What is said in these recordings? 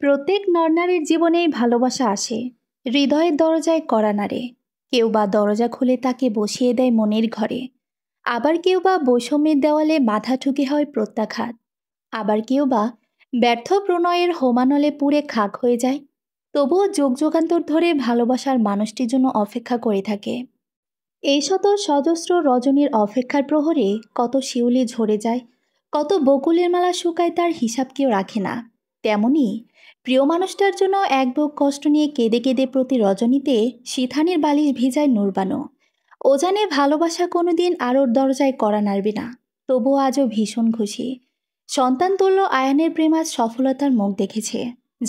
প্রত্যেক নরনারীর জীবনেই ভালোবাসা আসে, হৃদয়ের দরজায় কড়া নাড়ে। কেউ বা দরজা খুলে তাকে বসিয়ে দেয় মনের ঘরে, আবার কেউ বা বৈষম্যের দেওয়ালে মাথা ঠুকে হয় প্রত্যাঘাত, আবার কেউ বা ব্যর্থ প্রণয়ের হোমানলে পুড়ে খাক হয়ে যায়। তবুও যুগ যুগান্তর ধরে ভালোবাসার মানুষটির জন্য অপেক্ষা করে থাকে। এই শত সহস্র রজনীর অপেক্ষার প্রহরে কত শিউলি ঝরে যায়, কত বকুলের মালা শুকায়, তার হিসাব কেউ রাখে না। তেমনি প্রিয় মানুষটার জন্য এক বুক কষ্ট নিয়ে কেঁদে কেঁদে প্রতি রজনীতে সিথানির বালিশ ভিজায় নুরবানো। ও জানে ভালোবাসা কোনোদিন আরোর দরজায় কড়া নাড়বে না। তবুও আজও ভীষণ খুশি। সন্তান তুল্য আয়ানের প্রেম আজ সফলতার মুখ দেখেছে,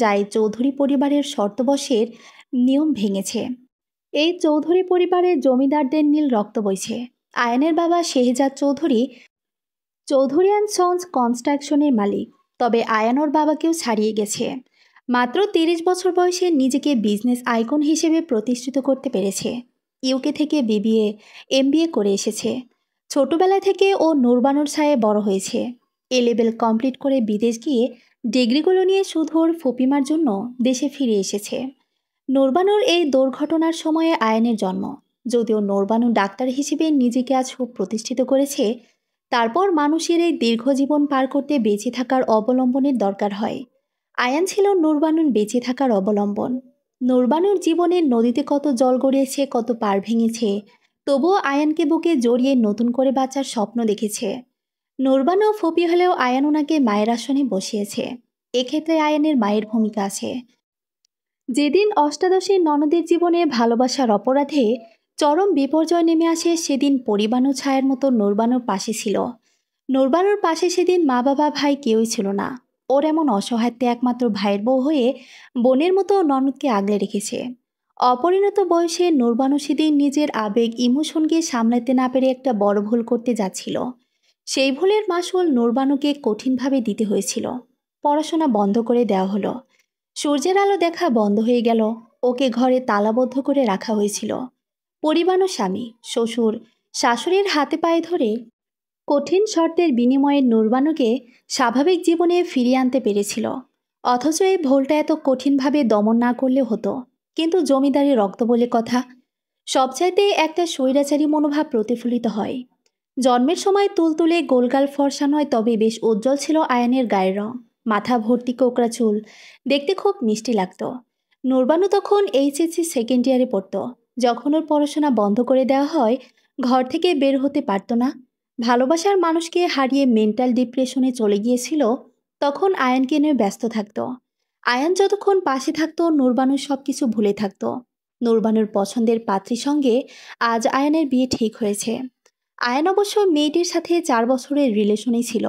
যা এই চৌধুরী পরিবারের শর্তবশের নিয়ম ভেঙেছে। এই চৌধুরী পরিবারের জমিদারদের নীল রক্ত বইছে। আয়ানের বাবা শেহজাদ চৌধুরী চৌধুরী অ্যান্ড সন্স কনস্ট্রাকশনের মালিক। তবে আয়ান ওর বাবাকেও ছাড়িয়ে গেছে। মাত্র 30 বছর বয়সে নিজেকে বিজনেস আইকন হিসেবে প্রতিষ্ঠিত করতে পেরেছে। ইউকে থেকে বিবিএ এমবিএ করে এসেছে। ছোটবেলা থেকে ও নুরবানুর ছায়ে বড় হয়েছে। এ লেভেল কমপ্লিট করে বিদেশ গিয়ে ডিগ্রিগুলো নিয়ে শুধু ওর ফুপিমার জন্য দেশে ফিরে এসেছে। নুরবানুর এই দুর্ঘটনার সময়ে আয়ানের জন্ম। যদিও নুরবানু ডাক্তার হিসেবে নিজেকে আজ খুব প্রতিষ্ঠিত করেছে, তারপর মানুষের এই দীর্ঘ জীবন পার করতে বেঁচে থাকার অবলম্বনের দরকার হয়। আয়ান ছিল নুরবানুর বেঁচে থাকার অবলম্বন। নুরবানুর জীবনের নদীতে কত জল গড়িয়েছে, কত পার ভেঙেছে, তবুও আয়ানকে বুকে জড়িয়ে নতুন করে বাঁচার স্বপ্ন দেখেছে। নুরবানু ফুপি হলেও আয়ান ওনাকে মায়ের আসনে বসিয়েছে। এক্ষেত্রে আয়ানের মায়ের ভূমিকা আছে। যেদিন অষ্টাদশী ননদের জীবনে ভালোবাসার অপরাধে চরম বিপর্যয় নেমে আসে, সেদিন পরিবাণু ছায়ার মতো নুরবানুর পাশে ছিল। নুরবানুর পাশে সেদিন মা বাবা ভাই কেউই ছিল না। ওর এমন অসহায়ত্বে একমাত্র ভাইয়ের বউ হয়ে বোনের মতো ননদকে আগলে রেখেছে। অপরিণত বয়সে নুরবানু সেদিন নিজের আবেগ ইমোশনকে সামলাতে না পেরে একটা বড় ভুল করতে যাচ্ছিল। সেই ভুলের মাসুল নুরবানুকে কঠিনভাবে দিতে হয়েছিল। পড়াশোনা বন্ধ করে দেওয়া হলো। সূর্যের আলো দেখা বন্ধ হয়ে গেল। ওকে ঘরে তালাবদ্ধ করে রাখা হয়েছিল। পরিবাণু স্বামী, শ্বশুর, শাশুড়ির হাতে পায়ে ধরে কঠিন শর্তের বিনিময়ে নুরবানুকে স্বাভাবিক জীবনে ফিরিয়ে আনতে পেরেছিল। অথচ এই ভুলটা এত কঠিনভাবে দমন না করলে হতো। কিন্তু জমিদারি রক্ত বলে কথা, সবচাইতে একটা স্বৈরাচারী মনোভাব প্রতিফলিত হয়। জন্মের সময় তুলতুলে গোলগাল ফর্সা নয়, তবে বেশ উজ্জ্বল ছিল আয়ানের গায়ের রং। মাথা ভর্তি কোকড়া চুল, দেখতে খুব মিষ্টি লাগত। নুরবানু তখন এইচএসসি সেকেন্ড ইয়ারে পড়ত। যখন ওর পড়াশোনা বন্ধ করে দেওয়া হয়, ঘর থেকে বের হতে পারত না, ভালোবাসার মানুষকে হারিয়ে মেন্টাল ডিপ্রেশনে চলে গিয়েছিল, তখন আয়ানকে নিয়ে ব্যস্ত থাকত। আয়ান যতক্ষণ পাশে থাকত, নুরবানু সব কিছু ভুলে থাকত। নুরবানুর পছন্দের পাত্রীর সঙ্গে আজ আয়ানের বিয়ে ঠিক হয়েছে। আয়ান অবশ্য মেয়েটির সাথে 4 বছরের রিলেশনে ছিল।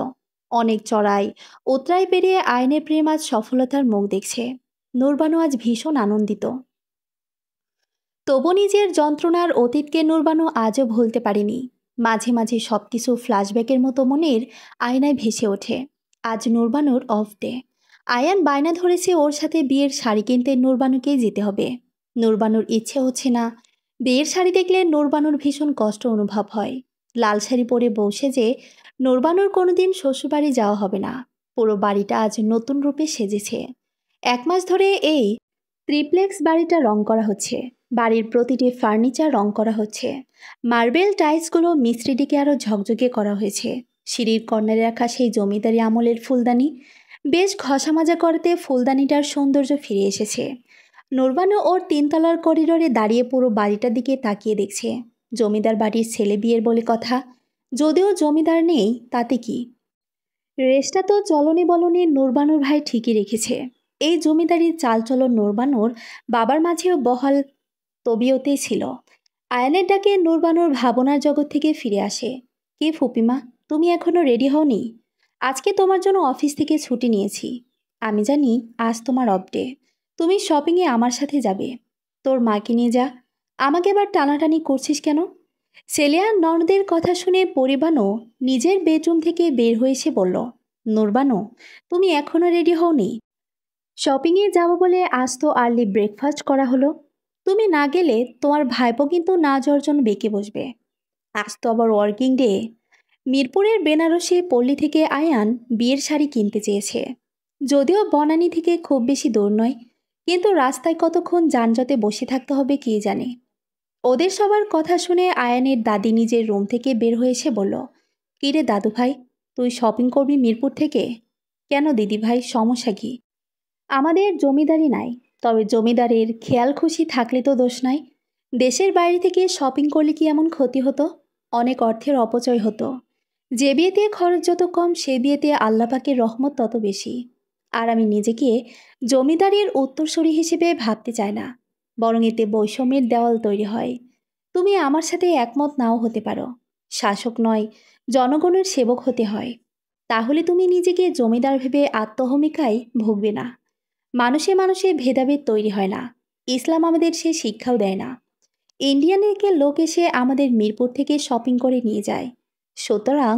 অনেক চড়াই উতরাই পেরিয়ে আয়নের প্রেম আজ সফলতার মুখ দেখছে। নুরবানু আজ ভীষণ আনন্দিত। তবু নিজের যন্ত্রণার অতীতকে নুরবানু আজও ভুলতে পারেনি। মাঝে মাঝে সবকিছু ফ্ল্যাশব্যাকের মতো মনের আয়নায় ভেসে ওঠে। আজ নুরবানুর অফ ডে। আয়ান বায়না ধরেছে ওর সাথে বিয়ের শাড়ি কিনতে নুরবানুকেই যেতে হবে। নুরবানুর ইচ্ছে হচ্ছে না। বিয়ের শাড়ি দেখলে নুরবানুর ভীষণ কষ্ট অনুভব হয়। লাল শাড়ি পরে বসে যে নুরবানুর কোনোদিন শ্বশুরবাড়ি যাওয়া হবে না। পুরো বাড়িটা আজ নতুন রূপে সেজেছে। 1 মাস ধরে এই ট্রিপ্লেক্স বাড়িটা রং করা হচ্ছে। বাড়ির প্রতিটি ফার্নিচার রং করা হচ্ছে। মার্বেল টাইলসগুলো মিস্ত্রিটিকে আরও ঝকঝকে করা হয়েছে। সিঁড়ির কর্নারে রাখা সেই জমিদারি আমলের ফুলদানি বেশ ঘষামাজা করতে ফুলদানিটার সৌন্দর্য ফিরে এসেছে। নুরবানু ওর 3 তলার করিডোরে দাঁড়িয়ে পুরো বাড়িটার দিকে তাকিয়ে দেখছে। জমিদার বাড়ির ছেলে বিয়ের বলে কথা, যদিও জমিদার নেই তাতে কি, রেশটা তো চলনে বলনে নুরবানুর ভাই ঠিকই রেখেছে। এই জমিদারির চালচলন নুরবানুর বাবার মাঝেও বহাল তবিয়তেই ছিল। আয়ানের ডাকে নুরবানুর ভাবনার জগৎ থেকে ফিরে আসে। কি ফুপিমা, তুমি এখনো রেডি হওনি? আজকে তোমার জন্য অফিস থেকে ছুটি নিয়েছি। আমি জানি আজ তোমার অফ ডে। তুমি শপিংয়ে আমার সাথে যাবে। তোর মাকে নিয়ে যা। আমাকে আবার টানাটানি করছিস কেন? সেলিয়া ননদের কথা শুনে পরিবাণু নিজের বেডরুম থেকে বের হয়ে এসে বলল, নুরবানু, তুমি এখনো রেডি হওনি? শপিংয়ে যাব বলে আজ তো আর্লি ব্রেকফাস্ট করা হলো। তুমি না গেলে তোমার ভাইপো কিন্তু না যাওয়ার জন্য বেঁকে বসবে। আজ তো আবার ওয়ার্কিং ডে। মিরপুরের বেনারসি পল্লী থেকে আয়ান বিয়ের শাড়ি কিনতে চেয়েছে। যদিও বনানী থেকে খুব বেশি দূর নয়, কিন্তু রাস্তায় কতক্ষণ যানজটে বসে থাকতে হবে কে জানে। ওদের সবার কথা শুনে আয়ানের দাদি নিজের রুম থেকে বের হয়ে এসে বলল, কিরে দাদু ভাই, তুই শপিং করবি মিরপুর থেকে? কেন দিদি ভাই, সমস্যা কি? আমাদের জমিদারি নাই, তবে জমিদারের খেয়াল খুশি থাকলে তো দোষ নাই। দেশের বাইরে থেকে শপিং করলে কি এমন ক্ষতি হতো? অনেক অর্থের অপচয় হতো। যে বিয়েতে খরচ যত কম সে বিয়েতে আল্লাহ পাকের রহমত তত বেশি। আর আমি নিজেকে জমিদারের উত্তরসূরি হিসেবে ভাবতে চাই না, বরং এতে বৈষম্যের দেওয়াল তৈরি হয়। তুমি আমার সাথে একমত নাও হতে পারো, শাসক নয় জনগণের সেবক হতে হয়। তাহলে তুমি নিজেকে জমিদার ভেবে আত্মহমিকায় ভুগবে না। মানুষে মানুষে ভেদাভেদ তৈরি হয় না, ইসলাম আমাদের সে শিক্ষাও দেয় না। ইন্ডিয়ানকে লোক এসে আমাদের মিরপুর থেকে শপিং করে নিয়ে যায়, সুতরাং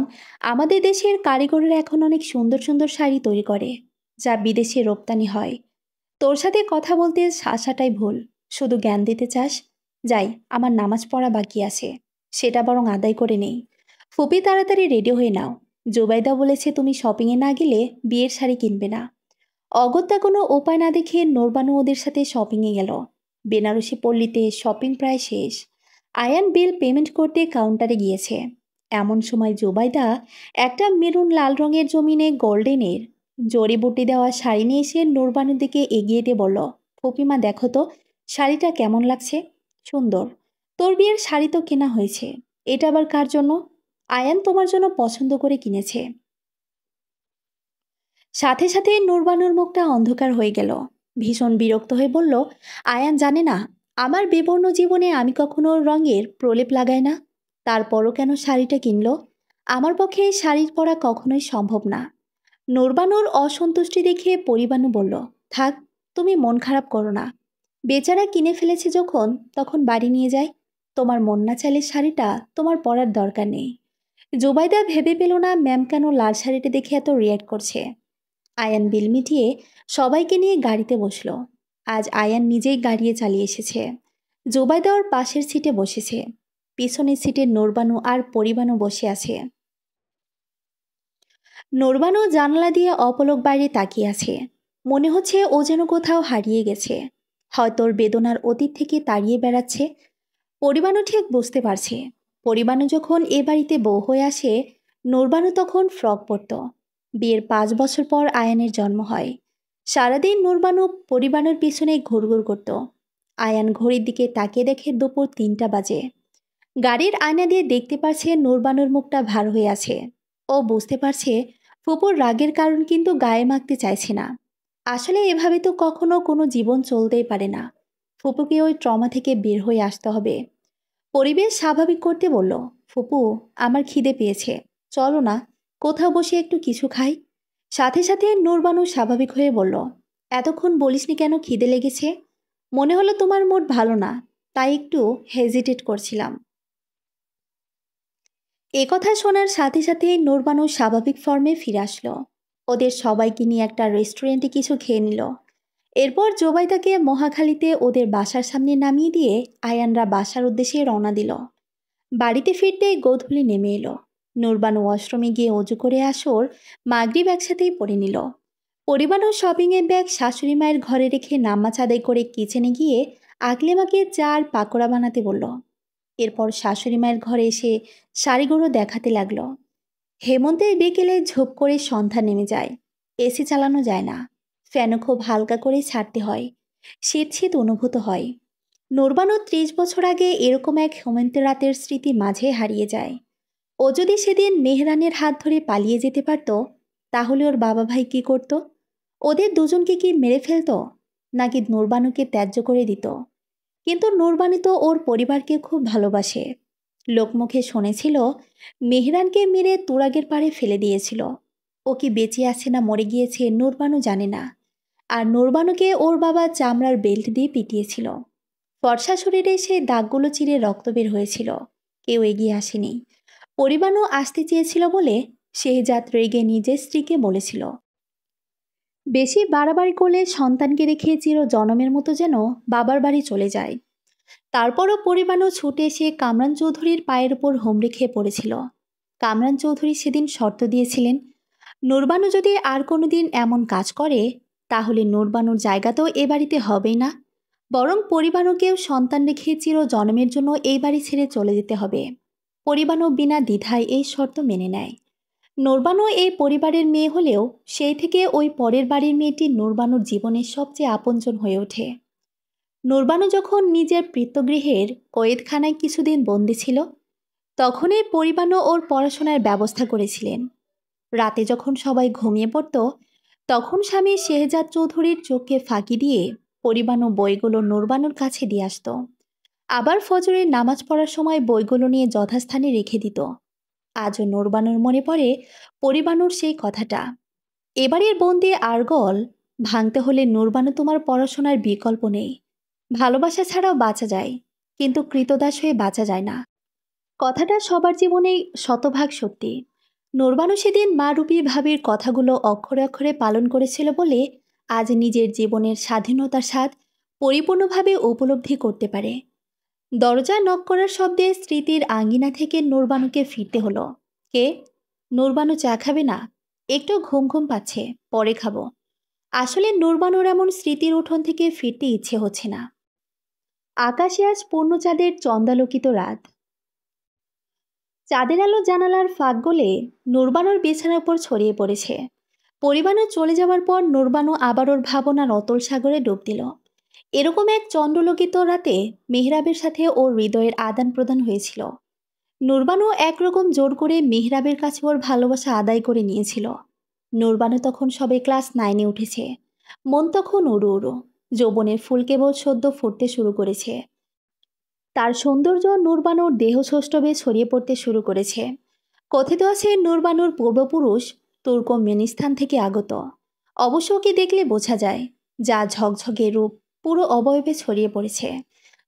আমাদের দেশের কারিগররা এখন অনেক সুন্দর সুন্দর শাড়ি তৈরি করে, যা বিদেশে রপ্তানি হয়। তোর সাথে কথা বলতে আসাটাই ভুল, শুধু জ্ঞান দিতে চাস। যাই, আমার নামাজ পড়া বাকি আছে, সেটা বরং আদায় করে নেই। ফুপি তাড়াতাড়ি রেডি হয়ে নাও, জুবাইদা বলেছে তুমি শপিংয়ে না গেলে বিয়ের শাড়ি কিনবে না। অগত্যা কোনো উপায় না দেখে নোরবানু ওদের সাথে শপিংয়ে গেল। বেনারসি পল্লীতে শপিং প্রায় শেষ। আয়ান বিল পেমেন্ট করতে কাউন্টারে গিয়েছে। এমন সময় জুবাইদা একটা মেরুন লাল রঙের জমিনে গোল্ডেনের জড়িবুটি দেওয়া শাড়ি নিয়ে এসে নোরবানুর দিকে এগিয়ে দিয়ে বলল, ফপিমা দেখো তো, শাড়িটা কেমন লাগছে? সুন্দর। তোর বিয়ের শাড়ি তো কেনা হয়েছে, এটা আবার কার জন্য? আয়ান তোমার জন্য পছন্দ করে কিনেছে। সাথে সাথে নূরবানুর মুখটা অন্ধকার হয়ে গেল। ভীষণ বিরক্ত হয়ে বলল, আয়ান জানে না আমার বিবর্ণ জীবনে আমি কখনো রঙের প্রলেপ লাগাই না? তারপরও কেন শাড়িটা কিনলো? আমার পক্ষে এই শাড়ি পরা কখনোই সম্ভব না। নূরবানুর অসন্তুষ্টি দেখে পরিবানু বলল, থাক, তুমি মন খারাপ করো না। বেচারা কিনে ফেলেছে যখন, তখন বাড়ি নিয়ে যায়। তোমার মন না চাইলে শাড়িটা তোমার পরার দরকার নেই। জুবাইদা ভেবে পেল না ম্যাম কেন লাল শাড়িটা দেখে এত রিয়্যাক্ট করছে। আয়ান বিল মিটিয়ে সবাইকে নিয়ে গাড়িতে বসলো। আজ আয়ান নিজেই গাড়িয়ে চালিয়ে এসেছে। জুবাইদা ওর পাশের সিটে বসেছে। পিছনের সিটে নোরবানু আর পরিবানু বসে আছে। নোরবানু জানালা দিয়ে অপলক বাইরে তাকিয়ে আছে। মনে হচ্ছে ও যেন কোথাও হারিয়ে গেছে, হয়তো ওর বেদনার অতীত থেকে তাড়িয়ে বেড়াচ্ছে। পরিবানু ঠিক বুঝতে পারছে, পরিবানু যখন এ বাড়িতে বউ হয়ে আসে, নোরবানু তখন ফ্রক পরত। বিয়ের 5 বছর পর আয়ানের জন্ম হয়। সারাদিন নোরবানু পরিবানুর পিছনে ঘুরঘুর করত। আয়ান ঘড়ির দিকে তাকিয়ে দেখে দুপুর 3টা বাজে। গাড়ির আয়না দিয়ে দেখতে পারছে নোরবানুর মুখটা ভার হয়ে আছে। ও বুঝতে পারছে ফুপুর রাগের কারণ, কিন্তু গায়ে মাখতে চাইছে না। আসলে এভাবে তো কখনো কোনো জীবন চলতেই পারে না। ফুপুকে ওই ট্রমা থেকে বের হয়ে আসতে হবে। পরিবেশ স্বাভাবিক করতে বলল, ফুপু, আমার খিদে পেয়েছে, চলো না কোথাও বসে একটু কিছু খাই। সাথে সাথে নূরবানু স্বাভাবিক হয়ে বলল, এতক্ষণ বলিসনি কেন খিদে লেগেছে? মনে হলো তোমার মুড ভালো না, তাই একটু হেজিটেট করছিলাম। কথা শোনার সাথে সাথে নূরবানু স্বাভাবিক ফর্মে ফিরে আসলো। ওদের সবাইকে নিয়ে একটা রেস্টুরেন্টে কিছু খেয়ে নিল। এরপর জোবাইদাকে মহাখালীতে ওদের বাসার সামনে নামিয়ে দিয়ে আয়ানরা বাসার উদ্দেশ্যে রওনা দিল। বাড়িতে ফিরতে গোধূলি নেমে এলো। নূরবানু ওয়াশরুমে গিয়ে অজু করে আসর মাগরিব একসাথেই পরে নিল। পরিবানু শপিংয়ের ব্যাগ শাশুড়ি মায়ের ঘরে রেখে নামাজ আদায় করে কিচেনে গিয়ে আগলেমাকে চা আর পাকোড়া বানাতে বলল। এরপর শাশুড়ি মায়ের ঘরে এসে শাড়িগুলো দেখাতে লাগলো। হেমন্তের বিকেলে ঝোপ করে সন্ধ্যা নেমে যায়। এসি চালানো যায় না, ফ্যানও খুব হালকা করে ছাড়তে হয়। শীত শীত অনুভূত হয়। নূরবানু 30 বছর আগে এরকম এক হেমন্তের রাতের স্মৃতি মাঝে হারিয়ে যায়। ও যদি সেদিন মেহরানের হাত ধরে পালিয়ে যেতে পারত, তাহলে ওর বাবা ভাই কি করত? ওদের দুজনকে কি মেরে ফেলতো, নাকি নূরবানুকে ত্যায্য করে দিত? কিন্তু নূরবানু তো ওর পরিবারকে খুব ভালোবাসে। লোকমুখে শুনেছিল মেহরানকে মেরে তুরাগের পাড়ে ফেলে দিয়েছিল। ও কি বেঁচে আছে না মরে গিয়েছে নূরবানু জানে না। আর নূরবানুকে ওর বাবা চামড়ার বেল্ট দিয়ে পিটিয়েছিল। ফর্সা শরীরে সেই দাগগুলো চিরে রক্ত বের হয়েছিল। কেউ এগিয়ে আসেনি। পরিবানু আসতে চেয়েছিল বলে শেহজাদ রেগে নিজের স্ত্রীকে বলেছিল, বেশি বাড়াবাড়ি করলে সন্তানকে রেখে চির জনমের মতো যেন বাবার বাড়ি চলে যায়। তারপরও পরিবানু ছুটে এসে কামরান চৌধুরীর পায়ের উপর হুমড়ি খেয়ে পড়েছিল। কামরান চৌধুরী সেদিন শর্ত দিয়েছিলেন, নূরবানু যদি আর কোনোদিন এমন কাজ করে, তাহলে নূরবানুর জায়গা তো এ বাড়িতে হবেই না, বরং পরিবারকেও সন্তান রেখে চির জন্মের জন্য এই বাড়ি ছেড়ে চলে যেতে হবে। পরিবানও বিনা দ্বিধায় এই শর্ত মেনে নেয়। নূরবানু এই পরিবারের মেয়ে হলেও সেই থেকে ওই পরের বাড়ির মেয়েটি নূরবানুর জীবনের সবচেয়ে আপনজন হয়ে ওঠে। নূরবানু যখন নিজের পিতৃগৃহের কয়েদখানায় কিছুদিন বন্দী ছিল, তখনই পরিবানও ওর পড়াশোনার ব্যবস্থা করেছিলেন। রাতে যখন সবাই ঘুমিয়ে পড়ত, তখন স্বামী শেহজাদ চৌধুরীর চোখকে ফাঁকি দিয়ে পরিবানু বইগুলো নূরবানুর কাছে দিয়ে আসত। আবার ফজরের নামাজ পড়ার সময় বইগুলো নিয়ে যথাস্থানে রেখে দিত। আজও নূরবানুর মনে পড়ে পরিবানুর সেই কথাটা। এবারের বন্দি আরগল ভাঙতে হলে নূরবানু, তোমার পড়াশোনার বিকল্প নেই। ভালোবাসা ছাড়াও বাঁচা যায়, কিন্তু কৃতদাস হয়ে বাঁচা যায় না। কথাটা সবার জীবনেই শতভাগ সত্যি। নূরবানু সেদিন মা রূপী ভাবির কথাগুলো অক্ষরে অক্ষরে পালন করেছিল বলে আজ নিজের জীবনের স্বাধীনতার স্বাদ পরিপূর্ণভাবে উপলব্ধি করতে পারে। দরজা নক করার শব্দে স্মৃতির আঙ্গিনা থেকে নূরবানুকে ফিরতে হলো। কে? নূরবানু চা খাবে না? একটু ঘুম ঘুম পাচ্ছে, পরে খাবো। আসলে নূরবানুর এমন স্মৃতির উঠোন থেকে ফিরতে ইচ্ছে হচ্ছে না। আকাশে আজ পূর্ণচাঁদের চন্দালোকিত রাত। চাঁদের আলো জানালার ফাঁক গলে নূরবানুর বিছানার উপর ছড়িয়ে পড়েছে। পরিবানু চলে যাওয়ার পর নূরবানু আবার ওর ভাবনার অতল সাগরে ডুব দিল। এরকম এক চন্দ্রলোকিত রাতে মেহরাবের সাথে ওর হৃদয়ের আদান প্রদান হয়েছিল। নূরবানু একরকম জোর করে মেহরাবের কাছে ওর ভালোবাসা আদায় করে নিয়েছিল। নূরবানু তখন সবে ক্লাস 9-এ উঠেছে। মন তখন উড়ু উড়ু, যৌবনের ফুল কেবল সদ্য ফুটতে শুরু করেছে। তার সৌন্দর্য নূরবানুর দেহ সৌষ্ঠবে ছড়িয়ে পড়তে শুরু করেছে। কথিত আছে নূরবানুর পূর্বপুরুষ তুর্কমেনিস্তান থেকে আগত। অবশ্য ওকে দেখলে বোঝা যায়, যা ঝকঝকে রূপ পুরো অবয়বে ছড়িয়ে পড়েছে।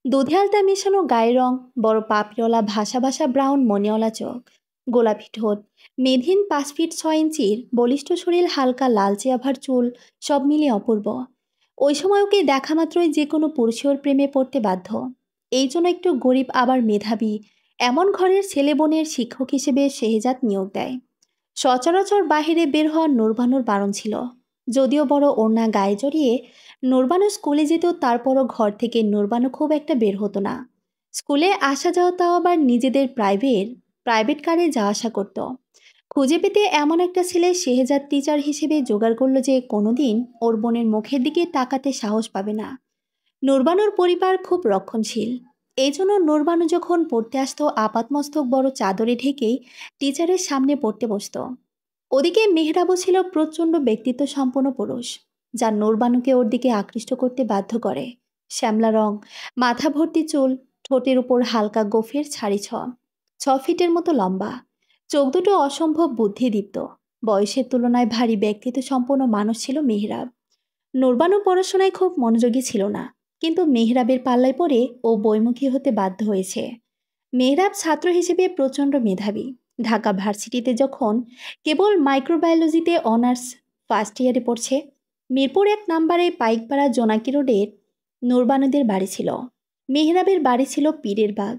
দুধে আলতা মেশানো গায়ের রং, বড় পাপড়িওয়ালা ভাসা ভাসা ব্রাউন মনিওয়ালা চোখ, গোলাপি ঠোঁট, মেধিন 5 ফিট 6 ইঞ্চির বলিষ্ঠ শরীর, হালকা লালচে আভার চুল, সব মিলিয়ে অপূর্ব। ওই সময় ওকে দেখা মাত্রই যে কোনো পুরুষই ওর প্রেমে পড়তে বাধ্য। এই জন্য একটু গরিব আবার মেধাবী এমন ঘরের ছেলে বোনের শিক্ষক হিসেবে শেহজাদ নিয়োগ দেয়। সচরাচর বাহিরে বের হওয়া নূরবানুর বারণ ছিল। যদিও বড় ওড়না গায়ে জড়িয়ে নূরবানু স্কুলে যেত, তারপরও ঘর থেকে নূরবানু খুব একটা বের হতো না। স্কুলে আসা যাওয়া তাও আবার নিজেদের প্রাইভেট কারে যাওয়া আসা করত। খুঁজে পেতে এমন একটা ছেলে শেহজাদ টিচার হিসেবে জোগাড় করলো যে কোনোদিন ওর বোনের মুখের দিকে তাকাতে সাহস পাবে না। নূরবানুর পরিবার খুব রক্ষণশীল। এই জন্য নূরবানু যখন পড়তে আসতো আপাতমস্তক বড় চাদরে ঢেকেই টিচারের সামনে পড়তে বসত। ওদিকে মেহরাবও ছিল প্রচণ্ড ব্যক্তিত্ব সম্পন্ন পুরুষ, যা নূরবানুকে ওর দিকে আকৃষ্ট করতে বাধ্য করে। শ্যামলা রং, মাথা ভর্তি চুল, ঠোঁটের উপর হালকা গোফের ছাড়ি 6 ফিটের মতো লম্বা, চোখ দুটো অসম্ভব বুদ্ধিদীপ্ত। বয়সের তুলনায় ভারী ব্যক্তিত্ব সম্পন্ন মানুষ ছিল মেহরাব। নূরবানু পড়াশোনায় খুব মনোযোগী ছিল না, কিন্তু মেহরাবের পাল্লায় পড়ে ও বইমুখী হতে বাধ্য হয়েছে। মেহরাব ছাত্র হিসেবে প্রচণ্ড মেধাবী। ঢাকা ভার্সিটিতে যখন কেবল মাইক্রোবায়োলজিতে অনার্স ফার্স্ট ইয়ারে পড়ছে, মিরপুর 1 নম্বরে পাইকপাড়া জোনাকি রোডের নূরবানুদের বাড়ি ছিল। মেহরাবের বাড়ি ছিল পীরের বাগ।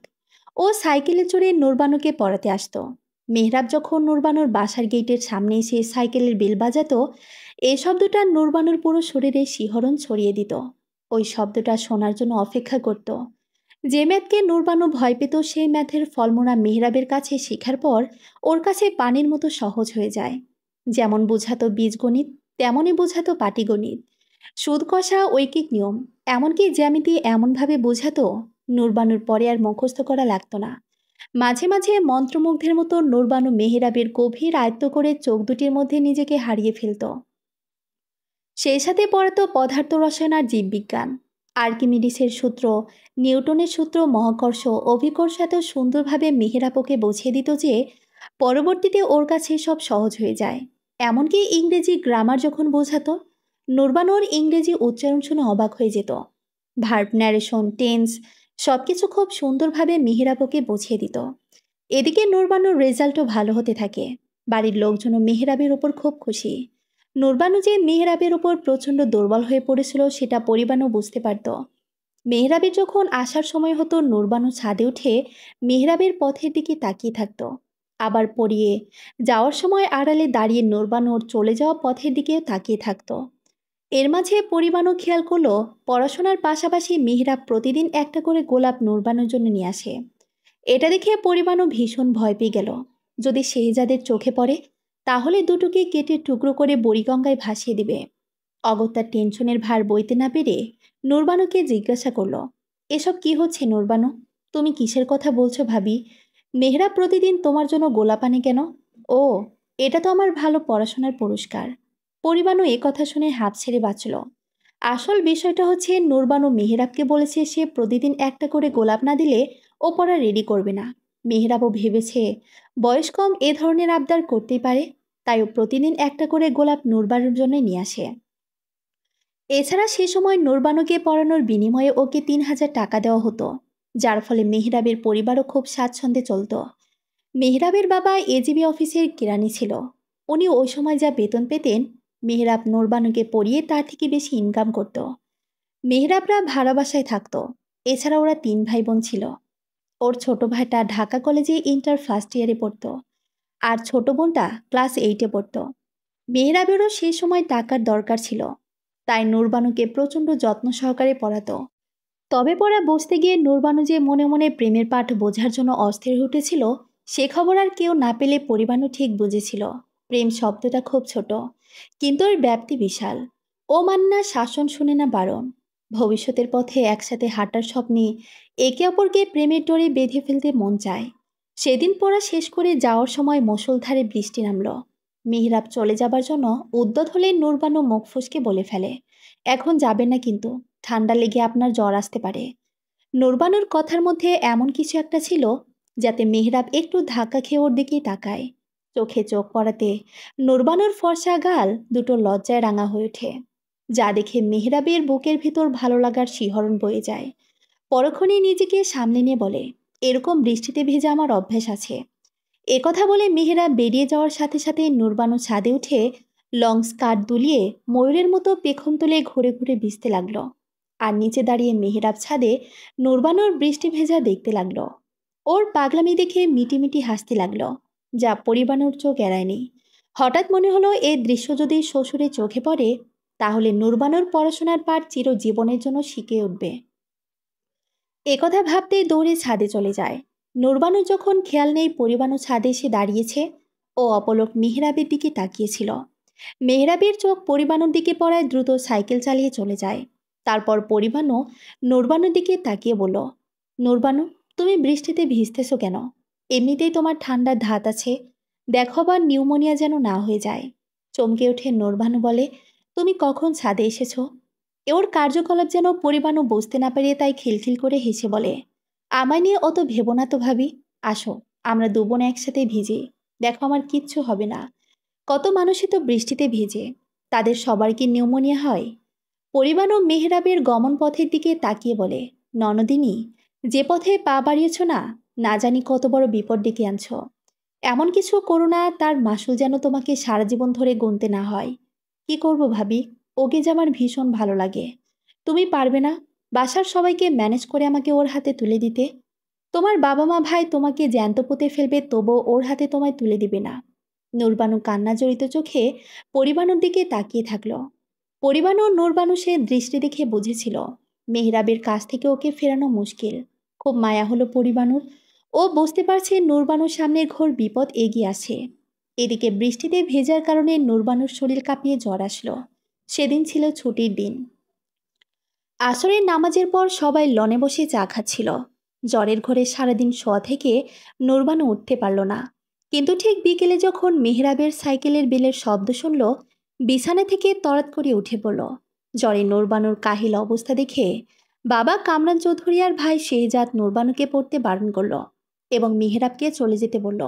ও সাইকেলে চড়ে নূরবানুকে পড়াতে আসতো। মেহরাব যখন নূরবানুর বাসার গেটের সামনে এসে সাইকেলের বেল বাজাতো, এই শব্দটা নূরবানুর পুরো শরীরে শিহরণ ছড়িয়ে দিত। ওই শব্দটা শোনার জন্য অপেক্ষা করত। যে ম্যাথকে নূরবানু ভয় পেত, সেই ম্যাথের ফলমোনা মেহরাবের কাছে শেখার পর ওর কাছে পানির মতো সহজ হয়ে যায়। যেমন বোঝাতো বীজগণিত, তেমনই বোঝাতো পাটিগণিত, সুদ কষা, ঐকিক নিয়ম, এমনকি জ্যামিতি এমনভাবে বোঝাতো নূরবানুর পরে আর মুখস্থ করা লাগতো না। মাঝে মাঝে মন্ত্রমুগ্ধের মতো নূরবানু মেহরাবের গভীর আয়ত্ত করে চোখ দুটির মধ্যে নিজেকে হারিয়ে ফেলত। সেই সাথে পড়াতো পদার্থ রসায়ন আর জীববিজ্ঞান। আর্কিমিডিসের সূত্র, নিউটনের সূত্র, মহাকর্ষ, অভিকর্ষ এত সুন্দরভাবে মেহেরাবকে বুঝিয়ে দিত যে পরবর্তীতে ওর কাছে সব সহজ হয়ে যায়। এমনকি ইংরেজি গ্রামার যখন বোঝাতো, নূরবানুর ইংরেজি উচ্চারণ শুনে অবাক হয়ে যেত। ভার্ব, ন্যারেশন, টেন্স সব কিছু খুব সুন্দরভাবে মেহেরাবকে বুঝিয়ে দিত। এদিকে নূরবানুর রেজাল্টও ভালো হতে থাকে। বাড়ির লোকজনও মেহেরাবের ওপর খুব খুশি। নূরবানু যে মেহরাবের ওপর প্রচণ্ড দুর্বল হয়ে পড়েছিল, সেটা পরিবানও বুঝতে পারত। মেহরাবের যখন আসার সময় হতো, নূরবানু ছাদে উঠে মেহরাবের পথের দিকে তাকিয়ে থাকত। আবার পড়িয়ে যাওয়ার সময় আড়ালে দাঁড়িয়ে নূরবানুর চলে যাওয়া পথের দিকে তাকিয়ে থাকতো। এর মাঝে পরিবাণও খেয়াল করলো পড়াশোনার পাশাপাশি মেহরাব প্রতিদিন একটা করে গোলাপ নূরবানুর জন্য নিয়ে আসে। এটা দেখে পরিবাণও ভীষণ ভয় পেয়ে গেল। যদি শেহজাদের চোখে পড়ে তাহলে দুটোকে কেটে টুকরো করে বুড়িগঙ্গায় ভাসিয়ে দিবে। অগত্যার টেনশনের ভার বইতে না পেরে নূরবানুকে জিজ্ঞাসা করলো, এসব কি হচ্ছে নূরবানু? তুমি কিসের কথা বলছো ভাবি? মেহরাব প্রতিদিন তোমার জন্য গোলাপ আনে কেন? ও, এটা তো আমার ভালো পড়াশোনার পুরস্কার। পরিবাণু এ কথা শুনে হাঁপ ছেড়ে বাঁচল। আসল বিষয়টা হচ্ছে নূরবানু মেহরাবকে বলেছে সে প্রতিদিন একটা করে গোলাপ না দিলে ও পড়া রেডি করবে না। মেহরাবও ভেবেছে বয়স কম এ ধরনের আবদার করতেই পারে, তাই ও প্রতিদিন একটা করে গোলাপ নূরবানুর জন্য নিয়ে আসে। এছাড়া সে সময় নূরবানুকে পড়ানোর বিনিময়ে ওকে ৩,০০০ টাকা দেওয়া হতো, যার ফলে মেহরাবের পরিবারও খুব স্বাচ্ছন্দ্যে চলত। মেহরাবের বাবা এজিবি অফিসের কেরানি ছিল। উনি ওই সময় যা বেতন পেতেন মেহরাব নূরবানুকে পড়িয়ে তার থেকে বেশি ইনকাম করত। মেহরাবরা ভাড়া বাসায় থাকতো। এছাড়া ওরা ৩ ভাই বোন ছিল। ওর ছোট ভাইটা ঢাকা কলেজে ইন্টার ফার্স্ট ইয়ারে পড়তো, আর ছোট বোনটা ক্লাস 8-এ পড়তো। মেহরাবেরও সেই সময় টাকার দরকার ছিল, তাই নূরবানুকে প্রচণ্ড যত্ন সহকারে পড়াতো। তবে পড়া বসতে গিয়ে নূরবানু যে মনে মনে প্রেমের পাঠ বোঝার জন্য অস্থির হয়ে উঠেছিল সে খবর আর কেউ না পেলে পরিবাণু ঠিক বুঝেছিল প্রেম শব্দটা খুব ছোট, কিন্তু এর ব্যাপ্তি বিশাল। ও মানে না শাসন শুনে না বারণ। ভবিষ্যতের পথে একসাথে হাঁটার স্বপ্নে একে অপরকে প্রেমের ডোরে বেঁধে ফেলতে মন চায়। সেদিন পড়া শেষ করে যাওয়ার সময় মুষলধারে বৃষ্টি নামল। মেহরাব চলে যাবার জন্য উদ্যত হলে নূরবানু মুখ ফসকে বলে ফেলে, এখন যাবেন না কিন্তু, ঠান্ডা লেগে আপনার জ্বর আসতে পারে। নূরবানুর কথার মধ্যে এমন কিছু একটা ছিল যাতে মেহরাব একটু ধাক্কা খেয়ে ওর দিকেই তাকায়। চোখে চোখ পড়াতে নূরবানুর ফর্সা গাল দুটো লজ্জায় রাঙা হয়ে ওঠে, যা দেখে মেহরাবের বুকের ভিতর ভালো লাগার শিহরণ বয়ে যায়। পরক্ষণে নিজেকে সামলে নিয়ে বলে, এরকম বৃষ্টিতে ভেজা আমার অভ্যাস আছে। একথা বলে মেহরাব বেরিয়ে যাওয়ার সাথে সাথে নূরবানু ছাদে উঠে লং স্কার্ট দুলিয়ে ময়ূরের মতো পেখম তুলে ঘুরে ঘুরে ভিজতে লাগলো। আর নিচে দাঁড়িয়ে মেহরাব ছাদে নূরবানুর বৃষ্টি ভেজা দেখতে লাগলো। ওর পাগলামি দেখে মিটিমিটি হাসতে লাগলো, যা পরিবানুর চোখ এড়ায়নি। হঠাৎ মনে হলো এই দৃশ্য যদি শ্বশুরের চোখে পড়ে তাহলে নূরবানুর পড়াশোনার পাঠ চিরজীবনের জন্য শিখে উঠবে। একথা ভাবতেই দৌড়ে ছাদে চলে যায়। নূরবানুর যখন খেয়াল নেই পরিবাণু ছাদে এসে দাঁড়িয়েছে, ও অপলক মেহরাবের দিকে তাকিয়েছিল। মেহরাবের চোখ পরিবাণুর দিকে পড়ায় দ্রুত সাইকেল চালিয়ে চলে যায়। তারপর পরিবাণু নূরবানুর দিকে তাকিয়ে বলল, নূরবানু, তুমি বৃষ্টিতে ভিজতেছো কেন? এমনিতেই তোমার ঠান্ডার ধাত আছে, দেখো আবার নিউমোনিয়া যেন না হয়ে যায়। চমকে ওঠে নূরবানু বলে, তুমি কখন ছাদে এসেছো? ওর কার্যকলাপ যেন পরিবাণু বুঝতে না পেরে তাই খিলখিল করে হেসে বলে, আমায় নিয়ে অত ভেবো না তো ভাবি, আসো আমরা দু বোন একসাথে ভিজি, দেখো আমার কিচ্ছু হবে না। কত মানুষই তো বৃষ্টিতে ভিজে, তাদের সবার কি নিউমোনিয়া হয়? পরিবাণু মেহরাবের গমন পথের দিকে তাকিয়ে বলে, ননদিনী, যে পথে পা বাড়িয়েছ না, না জানি কত বড় বিপদ ডেকে আনছো। এমন কিছু করো না তার মাসুল যেন তোমাকে সারা জীবন ধরে গুনতে না হয়। কি করব ভাবি, ওকে যে আমার ভীষণ ভালো লাগে। তুমি পারবে না বাসার সবাইকে ম্যানেজ করে আমাকে ওর হাতে তুলে দিতে? তোমার বাবা মা ভাই তোমাকে জ্যান্ত পুঁতে ফেলবে তবুও ওর হাতে তোমায় তুলে দিবে না। নূরবানু কান্না জড়িত চোখে পরিবাণুর দিকে তাকিয়ে থাকলো। পরিবাণু নূরবানু সে দৃষ্টি দেখে বুঝেছিল মেহরাবের কাছ থেকে ওকে ফেরানো মুশকিল। খুব মায়া হলো পরিবাণুর। ও বুঝতে পারছে নূরবানুর সামনে ঘোর বিপদ এগিয়ে আছে। এদিকে বৃষ্টিতে ভেজার কারণে নূরবানুর শরীর কাঁপিয়ে জ্বর আসলো। সেদিন ছিল ছুটির দিন। আসরের নামাজের পর সবাই লনে বসে চা খাচ্ছিল। জ্বরের ঘোরে সারাদিন শোয়া থেকে নূরবানু উঠতে পারল না। কিন্তু ঠিক বিকেলে যখন মেহরাবের সাইকেলের বেলের শব্দ শুনল, বিছানা থেকে তড়াৎ করে উঠে পড়ল। জ্বরে নূরবানুর কাহিল অবস্থা দেখে বাবা কামরান চৌধুরী আর ভাই শেহজাদ নূরবানুকে পড়তে বারণ করল এবং মেহরাবকে চলে যেতে বলল।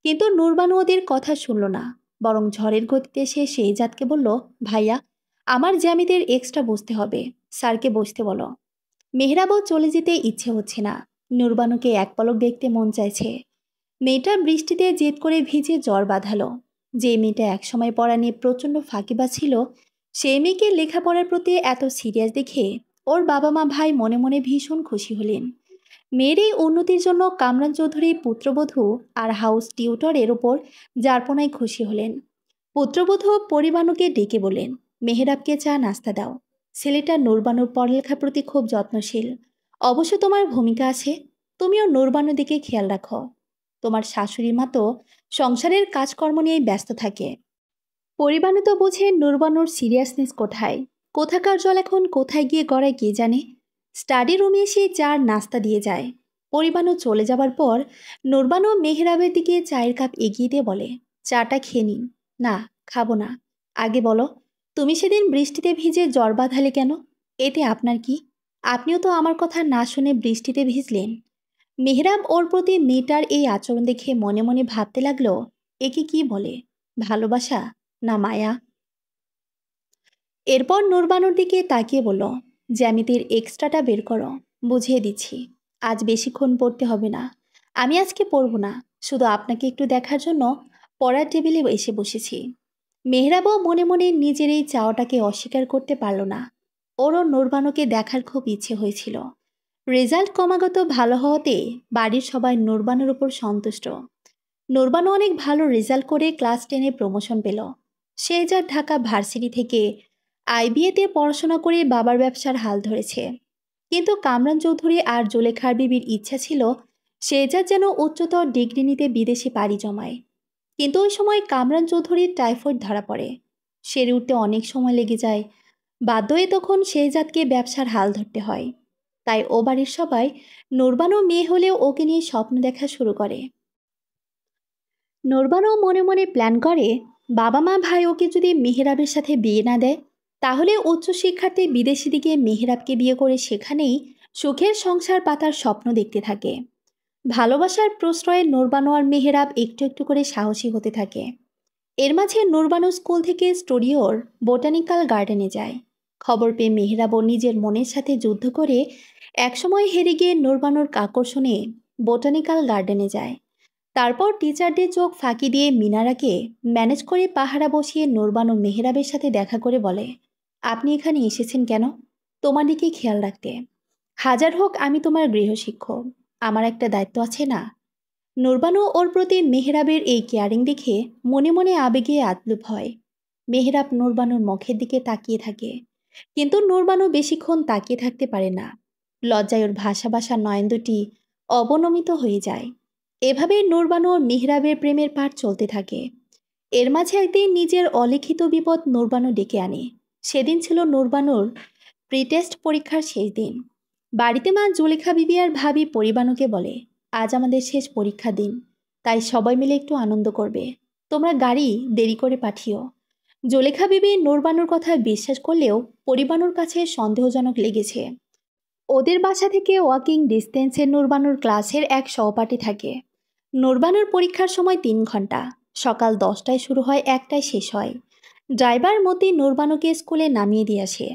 কিন্তু নূরবানু ওদের কথা শুনল না, বরং ঝড়ের গতিতে সে শেহজাদকে বলল, ভাইয়া, আমার জ্যামিদের এক্সট্রা বসতে হবে, স্যারকে বসতে বলো। মেহরাবও চলে যেতে ইচ্ছে হচ্ছে না, নূরবানুকে এক পলক দেখতে মন চাইছে। মেয়েটা বৃষ্টিতে জেদ করে ভিজে জ্বর বাঁধালো। যে মেয়েটা একসময় পড়া নিয়ে প্রচণ্ড ফাঁকিবাজ ছিল, সেই মেয়েকে লেখাপড়ার প্রতি এত সিরিয়াস দেখে ওর বাবা মা ভাই মনে মনে ভীষণ খুশি হলেন। মেয়ের এই উন্নতির জন্য কামরান চৌধুরী পুত্রবধূ আর হাউস টিউটরের ওপর যারপনায় খুশি হলেন। পুত্রবধূ পরিবানুকে ডেকে বললেন, মেহেরাবকে চা নাস্তা দাও। ছেলেটা নূরবানুর পড়ালেখার প্রতি খুব যত্নশীল। অবশ্য তোমার ভূমিকা আছে, তুমিও নূরবানুর দিকে খেয়াল রাখো। তোমার শাশুড়ি মা তো সংসারের কাজকর্ম নিয়েই ব্যস্ত থাকে। পরিবানু তো বুঝে নূরবানুর সিরিয়াসনেস কোথায়, কোথাকার জল এখন কোথায় গিয়ে গড়ায় কে জানে। স্টাডি রুমে এসে চার নাস্তা দিয়ে যায়। পরিবানু চলে যাবার পর নূরবানু মেহরাবের দিকে চায়ের কাপ এগিয়ে দিয়ে বলে, চাটা খেয়ে নিন। না, খাবো না। আগে বলো, তুমি সেদিন বৃষ্টিতে ভিজে জ্বর বাঁধালে কেন? এতে আপনার কি? আপনিও তো আমার কথা না শুনে বৃষ্টিতে ভিজলেন। মেহরাব ওর প্রতি মেয়েটার এই আচরণ দেখে মনে মনে ভাবতে লাগলো, একে কি বলে, ভালোবাসা না মায়া? এরপর নূরবানুর দিকে তাকিয়ে বলল, জ্যামিতির এক্সট্রাটা বের করো, বুঝিয়ে দিচ্ছি। আজ বেশিক্ষণ পড়তে হবে না। আমি আজকে পড়ব না, শুধু আপনাকে একটু দেখার জন্য পড়ার টেবিলে এসে বসেছি। মেহরাবও মনে মনে নিজের এই চাওয়াটাকে অস্বীকার করতে পারল না। ওরও নূরবানুকে দেখার খুব ইচ্ছে হয়েছিল। রেজাল্ট ক্রমাগত ভালো হওয়াতে বাড়ির সবাই নূরবানুর উপর সন্তুষ্ট। নূরবানু অনেক ভালো রেজাল্ট করে ক্লাস 10-এ প্রমোশন পেল। সে যা ঢাকা ভার্সিটি থেকে আইবিএতে পড়াশোনা করে বাবার ব্যবসার হাল ধরেছে। কিন্তু কামরান চৌধুরী আর জুলেখার বিবির ইচ্ছা ছিল শেহজাদ যেন উচ্চতর ডিগ্রি নিতে বিদেশে পাড়ি জমায়। কিন্তু ওই সময় কামরান চৌধুরীর টাইফয়েড ধরা পড়ে। সেরে উঠতে অনেক সময় লেগে যায়। বাধ্য হয়ে তখন শেহজাদকে ব্যবসার হাল ধরতে হয়। তাই ও বাড়ির সবাই নূরবানু মেয়ে হলেও ওকে নিয়ে স্বপ্ন দেখা শুরু করে। নূরবানু মনে মনে প্ল্যান করে, বাবা মা ভাই ওকে যদি মেহেরাবের সাথে বিয়ে না দেয়, তাহলে উচ্চশিক্ষার্থী বিদেশি দিকে মেহেরাবকে বিয়ে করে সেখানেই সুখের সংসার পাতার স্বপ্ন দেখতে থাকে। ভালোবাসার প্রশ্রয়ে নূরবানু আর মেহেরাব একটু একটু করে সাহসী হতে থাকে। এর মাঝে নূরবানু স্কুল থেকে স্টুডিওর বোটানিক্যাল গার্ডেনে যায়। খবর পেয়ে মেহেরাবও নিজের মনের সাথে যুদ্ধ করে একসময় হেরে গিয়ে নূরবানুর আকর্ষণে বোটানিক্যাল গার্ডেনে যায়। তারপর টিচারদের চোখ ফাঁকি দিয়ে মিনারাকে ম্যানেজ করে পাহারা বসিয়ে নূরবানু মেহেরাবের সাথে দেখা করে বলে, আপনি এখানে এসেছেন কেন? তোমার দিকে খেয়াল রাখতে। হাজার হোক আমি তোমার গৃহশিক্ষক, আমার একটা দায়িত্ব আছে না? নূরবানু ওর প্রতি মেহেরাবের এই কেয়ারিং দেখে মনে মনে আবেগে আতলুপ হয়। মেহেরাব নূরবানুর মুখের দিকে তাকিয়ে থাকে, কিন্তু নূরবানু বেশিক্ষণ তাকিয়ে থাকতে পারে না। লজ্জায় ওর ভাষা ভাষা নয়ন দুটি অবনমিত হয়ে যায়। এভাবে নূরবানু ও মেহরাবের প্রেমের পাঠ চলতে থাকে। এর মাঝে একদিন নিজের অলিখিত বিপদ নূরবানু ডেকে আনে। সেদিন ছিল নূরবানুর প্রিটেস্ট পরীক্ষার শেষ দিন। বাড়িতে মা জুলেখা বিবি আর ভাবি পরিবানুকে বলে, আজ আমাদের শেষ পরীক্ষা দিন, তাই সবাই মিলে একটু আনন্দ করবে। তোমরা গাড়ি দেরি করে পাঠিও। জুলেখা বিবি নূরবানুর কথা বিশ্বাস করলেও পরিবানুর কাছে সন্দেহজনক লেগেছে। ওদের বাসা থেকে ওয়াকিং ডিস্টেন্সে নূরবানুর ক্লাসের এক সহপাঠী থাকে। নূরবানুর পরীক্ষার সময় 3 ঘন্টা, সকাল 10টায় শুরু হয়, 1টায় শেষ হয়। ড্রাইভার মতি নূরবানুকে স্কুলে নামিয়ে দিয়ে আসে।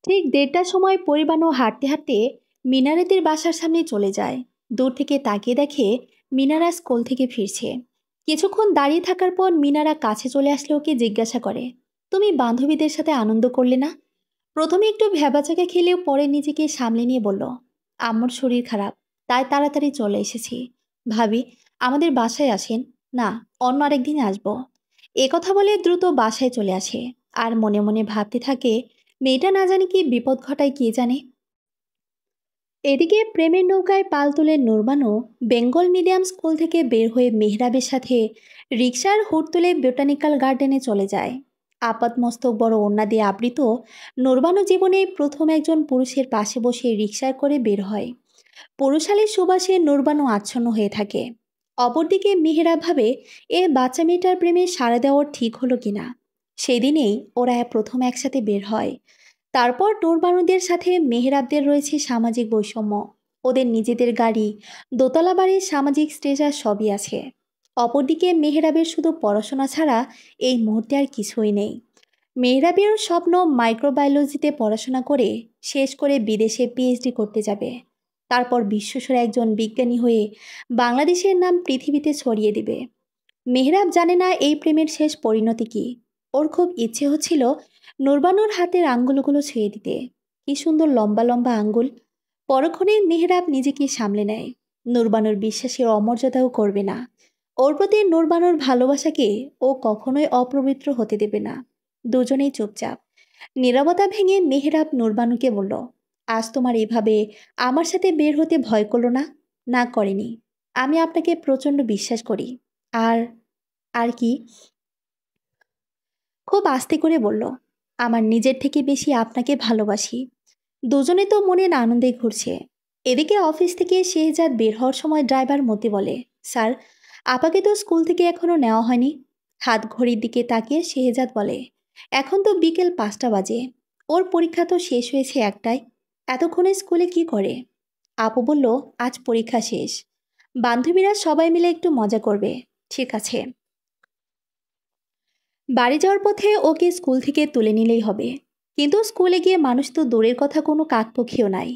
ঠিক 1:30টার সময় পরিবানু হাঁটতে হাঁটতে মিনারাদের বাসার সামনে চলে যায়। দূর থেকে তাকিয়ে দেখে মিনারা স্কুল থেকে ফিরছে। কিছুক্ষণ দাঁড়িয়ে থাকার পর মিনারা কাছে চলে আসলে ওকে জিজ্ঞাসা করে, তুমি বান্ধবীদের সাথে আনন্দ করলে না? প্রথমে একটু ভ্যাবাচাকা খেলেও পরে নিজেকে সামলে নিয়ে বলল, আম্মুর শরীর খারাপ, তাই তাড়াতাড়ি চলে এসেছি। ভাবি, আমাদের বাসায় আসেন না, অন্য আরেকদিন আসবো। এ কথা বলে দ্রুত বাসায় চলে আসে। আর মনে মনে ভাবতে থাকে, মেয়েটা না জানি কি বিপদ ঘটায় কে জানে। এদিকে প্রেমের নৌকায় পাল তুলে নূরবানু বেঙ্গল মিডিয়াম স্কুল থেকে বের হয়ে মেহরাবের সাথে রিকশার হুড তুলে বোটানিক্যাল গার্ডেনে চলে যায়। আপাতমস্তক বড় ওড়না দিয়ে আবৃত নূরবানু জীবনে প্রথম একজন পুরুষের পাশে বসে রিকশায় করে বের হয়। পুরুষালীর সুবাসে নূরবানু আচ্ছন্ন হয়ে থাকে। অপরদিকে মেহেরাব ভাবে, এ বাচ্চা মেয়েটার প্রেমে সাড়া দেওয়ার ঠিক হলো কিনা। সেদিনেই ওরা প্রথম একসাথে বের হয়। তারপর নূরবানুদের সাথে মেহেরাবদের রয়েছে সামাজিক বৈষম্য। ওদের নিজেদের গাড়ি, দোতলা বাড়ির সামাজিক স্টেজার সবই আছে। অপরদিকে মেহেরাবের শুধু পড়াশোনা ছাড়া এই মুহূর্তে আর কিছুই নেই। মেহেরাবের স্বপ্ন মাইক্রোবায়োলজিতে পড়াশোনা করে শেষ করে বিদেশে পিএইচডি করতে যাবে। তারপর বিশ্বসেরা একজন বিজ্ঞানী হয়ে বাংলাদেশের নাম পৃথিবীতে ছড়িয়ে দিবে। মেহরাব জানে না এই প্রেমের শেষ পরিণতি কী। ওর খুব ইচ্ছে হচ্ছিল নূরবানুর হাতের আঙ্গুলগুলো ছুঁয়ে দিতে। কি সুন্দর লম্বা লম্বা আঙ্গুল, পরক্ষণে মেহরাব নিজেকে সামলে নেয়। নূরবানুর বিশ্বাসের অমর্যাদাও করবে না। ওর প্রতি নূরবানুর ভালোবাসাকে ও কখনোই অপবিত্র হতে দেবে না। দুজনেই চুপচাপ। নীরবতা ভেঙে মেহরাব নূরবানুকে বলল, আজ তোমার এভাবে আমার সাথে বের হতে ভয় করলো না? না, করেনি। আমি আপনাকে প্রচণ্ড বিশ্বাস করি। আর আর কি? খুব আস্তে করে বলল, আমার নিজের থেকে বেশি আপনাকে ভালোবাসি। দুজনে তো মনের আনন্দে ঘুরছে। এদিকে অফিস থেকে শেহজাদ বের হওয়ার সময় ড্রাইভার মতি বলে, স্যার, আপাকে তো স্কুল থেকে এখনো নেওয়া হয়নি। হাত ঘড়ির দিকে তাকিয়ে শেহজাদ বলে, এখন তো বিকেল 5টা বাজে। ওর পরীক্ষা তো শেষ হয়েছে একটাই। এতক্ষণে স্কুলে কি করে? আপু বলল, আজ পরীক্ষা শেষ। বান্ধবীরা সবাই মিলে একটু মজা করবে। ঠিক আছে। বাড়ি যাওয়ার পথে ওকে স্কুল থেকে তুলে নিলেই হবে। কিন্তু স্কুলে গিয়ে মানুষ তো দূরের কথা কোনো কাকপক্ষীও নাই।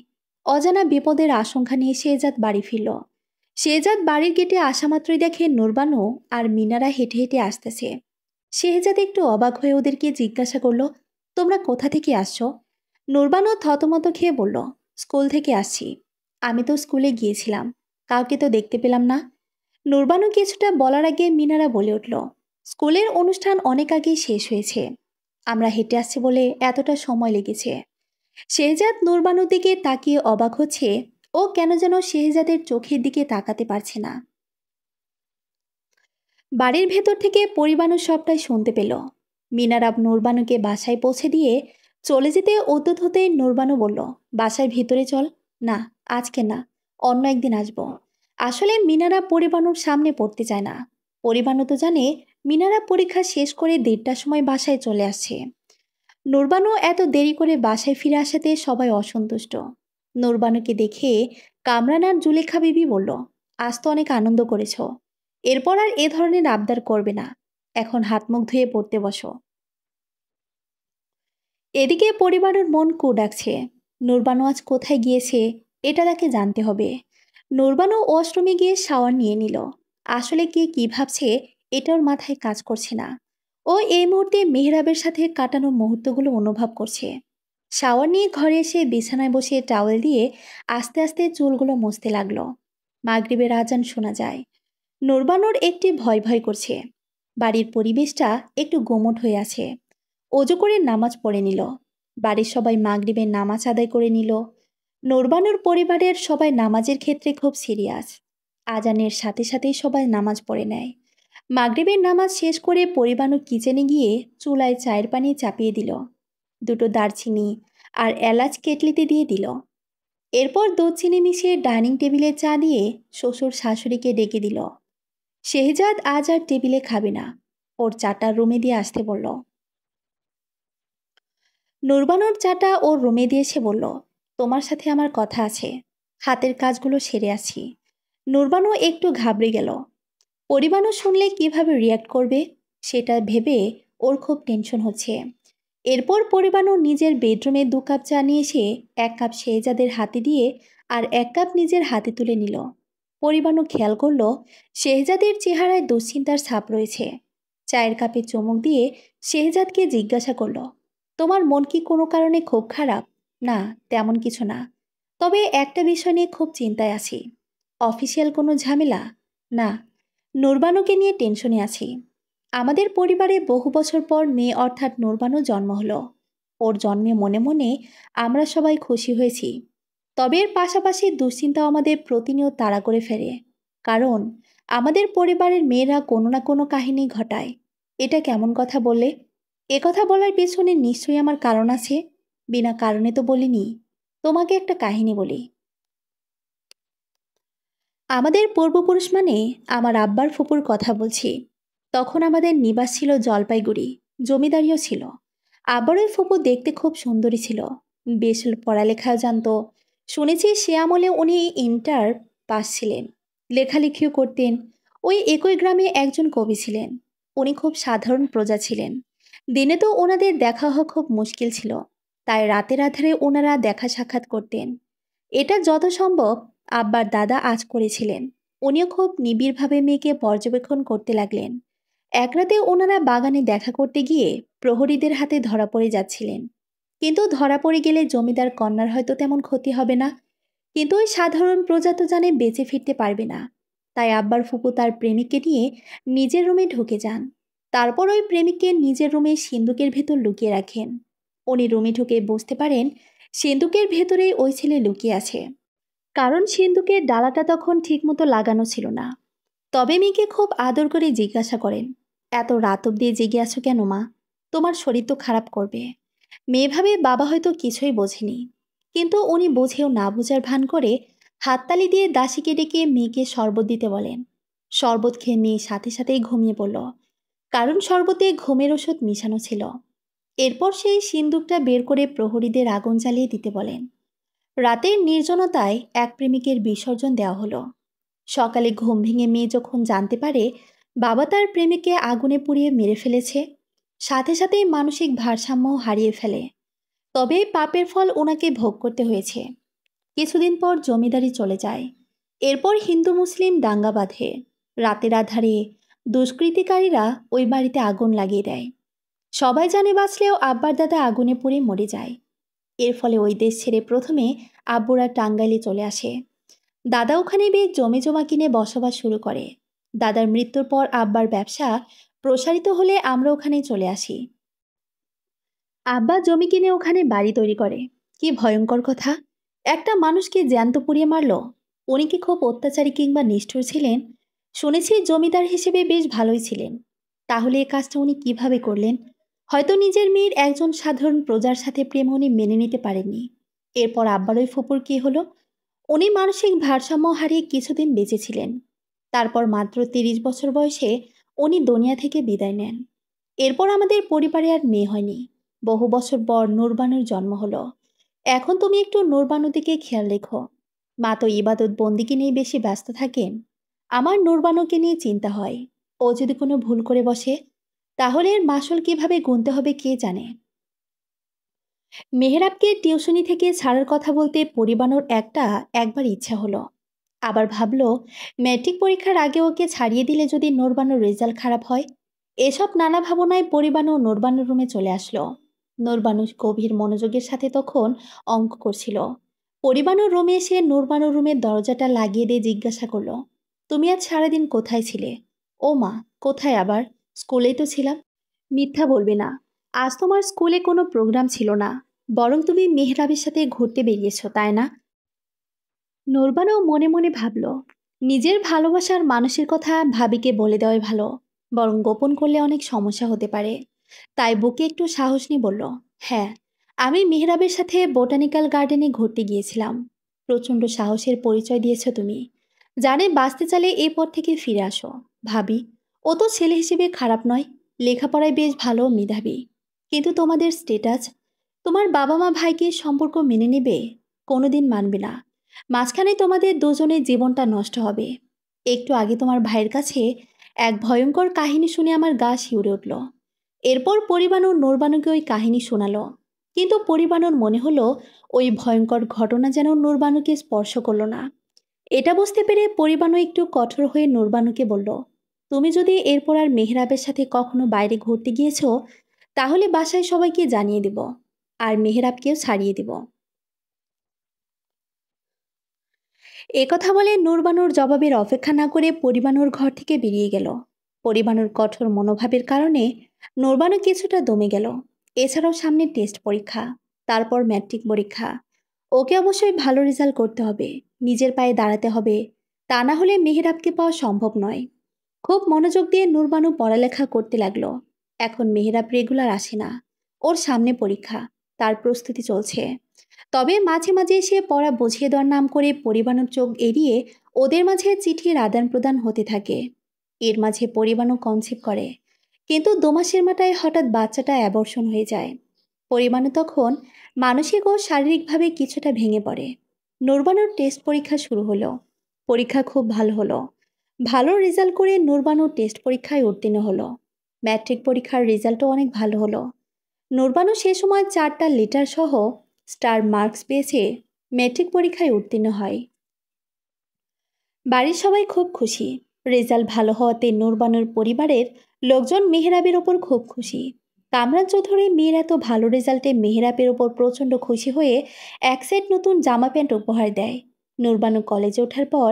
অজানা বিপদের আশঙ্কা নিয়ে শেহজাদ বাড়ি ফিরল। শেহজাদ বাড়ির গেটে আসা মাত্রই দেখে নূরবানু আর মিনারা হেঁটে হেঁটে আসতেছে। শেহজাদ একটু অবাক হয়ে ওদেরকে জিজ্ঞাসা করলো, তোমরা কোথা থেকে আসছো? নূরবানু থতমত খেয়ে বলল, স্কুল থেকে আসছি। আমি তো স্কুলে গিয়েছিলাম, কাউকে তো দেখতে পেলাম না। নূরবানু কিছুটা বলার আগে মিনারা বলে উঠল, স্কুলের অনুষ্ঠান অনেক আগেই শেষ হয়েছে। আমরা হেঁটে আসছি বলে এতটা সময় লেগেছে। শেহজাদ নূরবানুর দিকে তাকিয়ে অবাক হচ্ছে। ও কেন যেন শেহজাদের চোখের দিকে তাকাতে পারছে না। বাড়ির ভেতর থেকে পরিবানু সবটাই শুনতে পেল। মিনারাব নূরবানুকে বাসায় পৌঁছে দিয়ে চলে যেতে উদ্যত হতে নূরবানু বলল, বাসায় ভিতরে চল। না, আজকে না, অন্য একদিন আসবো। আসলে মিনারা পরিবানুর সামনে পড়তে চায় না। পরিবানু তো জানে মিনারা পরীক্ষা শেষ করে 1:30টার সময় বাসায় চলে আসছে। নূরবানু এত দেরি করে বাসায় ফিরে আসাতে সবাই অসন্তুষ্ট। নূরবানুকে দেখে কামরান আর জুলেখা বিবি বলল, আজ তো অনেক আনন্দ করেছ। এরপর আর এ ধরনের আবদার করবে না। এখন হাত মুখ ধুয়ে পড়তে বসো। এদিকে পরিবারের মন কু ডাকছে। নূরবানু আজ কোথায় গিয়েছে এটা তাকে জানতে হবে। নূরবানু ওয়াশরুমে গিয়ে শাওয়ার নিয়ে নিল। আসলে কি ভাবছে এটা ওর মাথায় কাজ করছে না। ও এই মুহূর্তে মেহরাবের সাথে কাটানো মুহূর্তগুলো অনুভব করছে। শাওয়ার নিয়ে ঘরে এসে বিছানায় বসে টাওয়েল দিয়ে আস্তে আস্তে চুলগুলো মুছতে লাগলো। মাগরিবের আজান শোনা যায়। নূরবানুর একটি ভয় ভয় করছে। বাড়ির পরিবেশটা একটু গোমট হয়ে আছে। অজু করে নামাজ পড়ে নিল। বাড়ির সবাই মাগরিবের নামাজ আদায় করে নিল। নূরবানুর পরিবারের সবাই নামাজের ক্ষেত্রে খুব সিরিয়াস। আজানের সাথে সাথেই সবাই নামাজ পড়ে নেয়। মাগরিবের নামাজ শেষ করে পরিবানু কিচেনে গিয়ে চুলায় চায়ের পানি চাপিয়ে দিল। দুটো দারচিনি আর এলাচ কেটলিতে দিয়ে দিল। এরপর দুধ চিনি মিশিয়ে ডাইনিং টেবিলে চা দিয়ে শ্বশুর শাশুড়িকে ডেকে দিল। শেহজাদ আজ আর টেবিলে খাবে না। ওর চাটা রুমে দিয়ে আসতে বলল। নূরবানুর চাটা ওর রুমে দিয়ে এসে বলল, তোমার সাথে আমার কথা আছে। হাতের কাজগুলো সেরে আছি। নূরবানু একটু ঘাবড়ে গেল। পরিবানু শুনলে কিভাবে রিয়াক্ট করবে সেটা ভেবে ওর খুব টেনশন হচ্ছে। এরপর পরিবানু নিজের বেডরুমে 2 কাপ চা নিয়ে এসে 1 কাপ শেহজাদের হাতে দিয়ে আর 1 কাপ নিজের হাতে তুলে নিল। পরিবানু খেয়াল করল শেহজাদের চেহারায় দুশ্চিন্তার ছাপ রয়েছে। চায়ের কাপে চুমুক দিয়ে শেহজাদকে জিজ্ঞাসা করল, তোমার মন কি কোনো কারণে খুব খারাপ? না, তেমন কিছু না। তবে একটা বিষয় নিয়ে খুব চিন্তায় আছি। অফিসিয়াল কোনো ঝামেলা? না, নূরবানুকে নিয়ে টেনশনে আছি। আমাদের পরিবারে বহু বছর পর মেয়ে অর্থাৎ নূরবানু জন্ম হলো। ওর জন্মে মনে মনে আমরা সবাই খুশি হয়েছি। তবে এর পাশাপাশি দুশ্চিন্তাও আমাদের প্রতিনিয়ত তাড়া করে ফেরে। কারণ আমাদের পরিবারের মেয়েরা কোনো না কোনো কাহিনী ঘটায়। এটা কেমন কথা বললে? এ কথা বলার পেছনে নিশ্চয়ই আমার কারণ আছে। বিনা কারণে তো বলিনি। তোমাকে একটা কাহিনী বলি। আমাদের পূর্বপুরুষ মানে আমার আব্বার ফুপুর কথা বলছি। তখন আমাদের নিবাস ছিল জলপাইগুড়ি। জমিদারিও ছিল। আব্বার ওই ফুপু দেখতে খুব সুন্দরী ছিল। বেশ পড়ালেখাও জানতো। শুনেছি সে আমলে উনি ইন্টার পাস ছিলেন। লেখালেখিও করতেন। ওই একই গ্রামে একজন কবি ছিলেন। উনি খুব সাধারণ প্রজা ছিলেন। দিনে তো ওনাদের দেখা হওয়া খুব মুশকিল ছিল। তাই রাতের আধারে ওনারা দেখা সাক্ষাৎ করতেন। এটা যত সম্ভব আব্বার দাদা আজ করেছিলেন। উনিও খুব নিবিড়ভাবে মেয়েকে পর্যবেক্ষণ করতে লাগলেন। এক রাতে ওনারা বাগানে দেখা করতে গিয়ে প্রহরীদের হাতে ধরা পড়ে যাচ্ছিলেন। কিন্তু ধরা পড়ে গেলে জমিদার কন্যার হয়তো তেমন ক্ষতি হবে না। কিন্তু ওই সাধারণ প্রজা তো জানে বেঁচে ফিরতে পারবে না। তাই আব্বার ফুপু তার প্রেমিককে নিয়ে নিজের রুমে ঢুকে যান। তারপর ওই প্রেমিককে নিজের রুমে সিন্দুকের ভেতর লুকিয়ে রাখেন। উনি রুমে ঢুকে বুঝতে পারেন সিন্দুকের ভেতরেই ওই ছেলে লুকিয়ে আছে, কারণ সিন্দুকের ডালাটা তখন ঠিকমতো লাগানো ছিল না। তবে মেয়েকে খুব আদর করে জিজ্ঞাসা করেন, এত রাত অব্দি জেগে আছো কেন মা? তোমার শরীর তো খারাপ করবে। মেয়ে ভাবে বাবা হয়তো কিছুই বোঝেনি, কিন্তু উনি বুঝেও না বোঝার ভান করে হাততালি দিয়ে দাসীকে ডেকে মেয়েকে শরবত দিতে বলেন। শরবত খেয়ে মেয়ে সাথে সাথেই ঘুমিয়ে পড়ল, কারণ শরবতে ঘুমের ওষুধ মিশানো ছিল। এরপর সেই সিন্দুকটা বের করে প্রহরীদের আগুন জ্বালিয়ে দিতে বলেন। রাতের নির্জনতায় এক প্রেমিকের বিসর্জন দেওয়া হলো। সকালে ঘুম ভেঙে মেয়ে যখন জানতে পারে বাবা তার প্রেমিককে আগুনে পুড়িয়ে মেরে ফেলেছে, সাথে সাথেই মানসিক ভারসাম্য হারিয়ে ফেলে। তবে এই পাপের ফল ওনাকে ভোগ করতে হয়েছে। কিছুদিন পর জমিদারি চলে যায়। এরপর হিন্দু মুসলিম দাঙ্গা বাঁধে। রাতের আধারে দুষ্কৃতিকারীরা ওই বাড়িতে আগুন লাগিয়ে দেয়। সবাই জানে বাঁচলেও আব্বার দাদা আগুনে পুড়ে মরে যায়। এর ফলে ওই দেশ ছেড়ে প্রথমে আব্বুরা টাঙ্গাইলে চলে আসে। দাদা ওখানে বেশ জমি জমা কিনে বসবাস শুরু করে। দাদার মৃত্যুর পর আব্বার ব্যবসা প্রসারিত হলে আমরা ওখানে চলে আসি। আব্বা জমি কিনে ওখানে বাড়ি তৈরি করে। কি ভয়ঙ্কর কথা! একটা মানুষকে জ্যান্ত পুড়িয়ে মারল। উনি কি খুব অত্যাচারী কিংবা নিষ্ঠুর ছিলেন? শুনেছি জমিদার হিসেবে বেশ ভালোই ছিলেন। তাহলে এ কাজটা উনি কিভাবে করলেন? হয়তো নিজের মেয়ের একজন সাধারণ প্রজার সাথে প্রেম উনি মেনে নিতে পারেননি। এরপর আব্বার ওই ফুপুর কি হলো? উনি মানসিক ভারসাম্য হারিয়ে কিছুদিন বেঁচেছিলেন। তারপর মাত্র 30 বছর বয়সে উনি দুনিয়া থেকে বিদায় নেন। এরপর আমাদের পরিবারে আর মেয়ে হয়নি। বহু বছর পর নূরবানুর জন্ম হলো। এখন তুমি একটু নূরবানুর দিকে খেয়াল রেখো। মা তো ইবাদত বন্দিকে নিয়ে বেশি ব্যস্ত থাকেন। আমার নূরবানুকে নিয়ে চিন্তা হয়। ও যদি কোনো ভুল করে বসে, তাহলে এর মাসুল কিভাবে গুনতে হবে কে জানে। মেহেরাবকে টিউশনি থেকে ছাড়ার কথা বলতে পরিবানোর একবার ইচ্ছা হলো। আবার ভাবলো ম্যাট্রিক পরীক্ষার আগে ওকে ছাড়িয়ে দিলে যদি নূরবানুর রেজাল্ট খারাপ হয়। এসব নানা ভাবনায় পরিবানু নূরবানুর রুমে চলে আসলো। নূরবানু গভীর মনোযোগের সাথে তখন অঙ্ক করছিল। পরিবানুর রুমে এসে নূরবানুর রুমের দরজাটা লাগিয়ে দিয়ে জিজ্ঞাসা করলো, তুমি আজ সারাদিন কোথায় ছিলে? ও মা, কোথায় আবার? স্কুলেই তো ছিলাম। মিথ্যা বলবে না। আজ তোমার স্কুলে কোনো প্রোগ্রাম ছিল না, বরং তুমি মেহরাবের সাথে ঘুরতে বেরিয়েছো, তাই না? নূরবানও মনে মনে ভাবল, নিজের ভালোবাসার মানুষের কথা ভাবিকে বলে দেওয়াই ভালো, বরং গোপন করলে অনেক সমস্যা হতে পারে। তাই বুকে একটু সাহস নিয়ে বলল, হ্যাঁ, আমি মেহরাবের সাথে বোটানিক্যাল গার্ডেনে ঘুরতে গিয়েছিলাম। প্রচণ্ড সাহসের পরিচয় দিয়েছ তুমি। জানে বাঁচতে চাইলে এই পথ থেকে ফিরে আসো। ভাবি, ও তো ছেলে হিসেবে খারাপ নয়, লেখাপড়ায় বেশ ভালো, মেধাবী। কিন্তু তোমাদের স্টেটাস, তোমার বাবা মা ভাইকে সম্পর্ক মেনে নেবে? কোনোদিন মানবে না। মাঝখানে তোমাদের দুজনের জীবনটা নষ্ট হবে। একটু আগে তোমার ভাইয়ের কাছে এক ভয়ঙ্কর কাহিনী শুনে আমার গা শিউরে উঠল। এরপর পরিবানুর নূরবানুকে ওই কাহিনী শোনালো। কিন্তু পরিবানুর মনে হলো ওই ভয়ঙ্কর ঘটনা যেন নূরবানুকে স্পর্শ করলো না। এটা বুঝতে পেরে পরিবানু একটু কঠোর হয়ে নূরবানুকে বলল, তুমি যদি এরপর আর মেহরাবের সাথে কখনো বাইরে ঘুরতে গিয়েছো, তাহলে বাসায় সবাইকে জানিয়ে দেব, আর মেহরাবকেও ছাড়িয়ে দেব। একথা বলে নূরবানুর জবাবের অপেক্ষা না করে পরিবানুর ঘর থেকে বেরিয়ে গেল। পরিবানুর কঠোর মনোভাবের কারণে নূরবানু কিছুটা দমে গেল। এছাড়াও সামনে টেস্ট পরীক্ষা, তারপর ম্যাট্রিক পরীক্ষা। ওকে অবশ্যই ভালো রেজাল্ট করতে হবে, নিজের পায়ে দাঁড়াতে হবে। তা না হলে মেহেরাবকে পাওয়া সম্ভব নয়। খুব মনোযোগ দিয়ে নূরবানু পড়ালেখা করতে লাগলো। এখন মেহেরাব রেগুলার আসে না। ওর সামনে পরীক্ষা, তার প্রস্তুতি চলছে। তবে মাঝে মাঝে এসে পড়া বুঝিয়ে দেওয়ার নাম করে পরিবাণুর চোখ এড়িয়ে ওদের মাঝে চিঠির আদান প্রদান হতে থাকে। এর মাঝে পরিবাণু কনসেপ্ট করে, কিন্তু 2 মাসের মাথায় হঠাৎ বাচ্চাটা অ্যাবর্ষণ হয়ে যায়। পরিবাণু তখন মানসিক ও শারীরিকভাবে কিছুটা ভেঙে পড়ে। নূরবানুর টেস্ট পরীক্ষা শুরু হলো। পরীক্ষা খুব ভালো হলো। ভালো রেজাল্ট করে নূরবানু টেস্ট পরীক্ষায় উত্তীর্ণ হলো। ম্যাট্রিক পরীক্ষার রেজাল্টও অনেক ভালো হলো। নূরবানু সে সময় 4টা লেটার সহ স্টার মার্কস পেয়েছে, ম্যাট্রিক পরীক্ষায় উত্তীর্ণ হয়। বাড়ির সবাই খুব খুশি। রেজাল্ট ভালো হওয়াতে নূরবানুর পরিবারের লোকজন মেহরাবের ওপর খুব খুশি। কামরান চৌধুরী মেয়ের এত ভালো রেজাল্টে মেহরাবের ওপর প্রচণ্ড খুশি হয়ে এক সেট নতুন জামা প্যান্ট উপহার দেয়। নূরবানু কলেজে ওঠার পর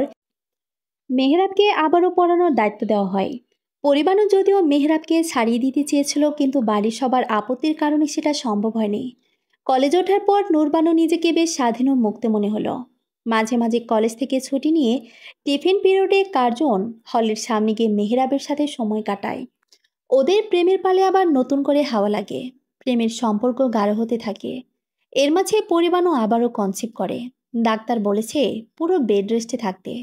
মেহরাবকে আবারও পড়ানোর দায়িত্ব দেওয়া হয়। পরিবারও যদিও মেহরাবকে ছাড়িয়ে দিতে চেয়েছিল, কিন্তু বাড়ির সবার আপত্তির কারণে সেটা সম্ভব হয়নি। কলেজে ওঠার পর নূরবানু নিজেকে বেশ স্বাধীন ও মুক্ত মনে হলো। মাঝে মাঝে কলেজ থেকে ছুটি নিয়ে টিফিন পিরিয়ডে কার্জন হলের সামনে গিয়ে মেহরাবের সাথে সময় কাটায়। ওদের প্রেমের পালে আবার নতুন করে হাওয়া লাগে। প্রেমের সম্পর্ক গাঢ় হতে থাকে। এর মাঝে পরিবারও আবারও কনসিভ করে। ডাক্তার বলেছে পুরো বেড রেস্টে থাকতে।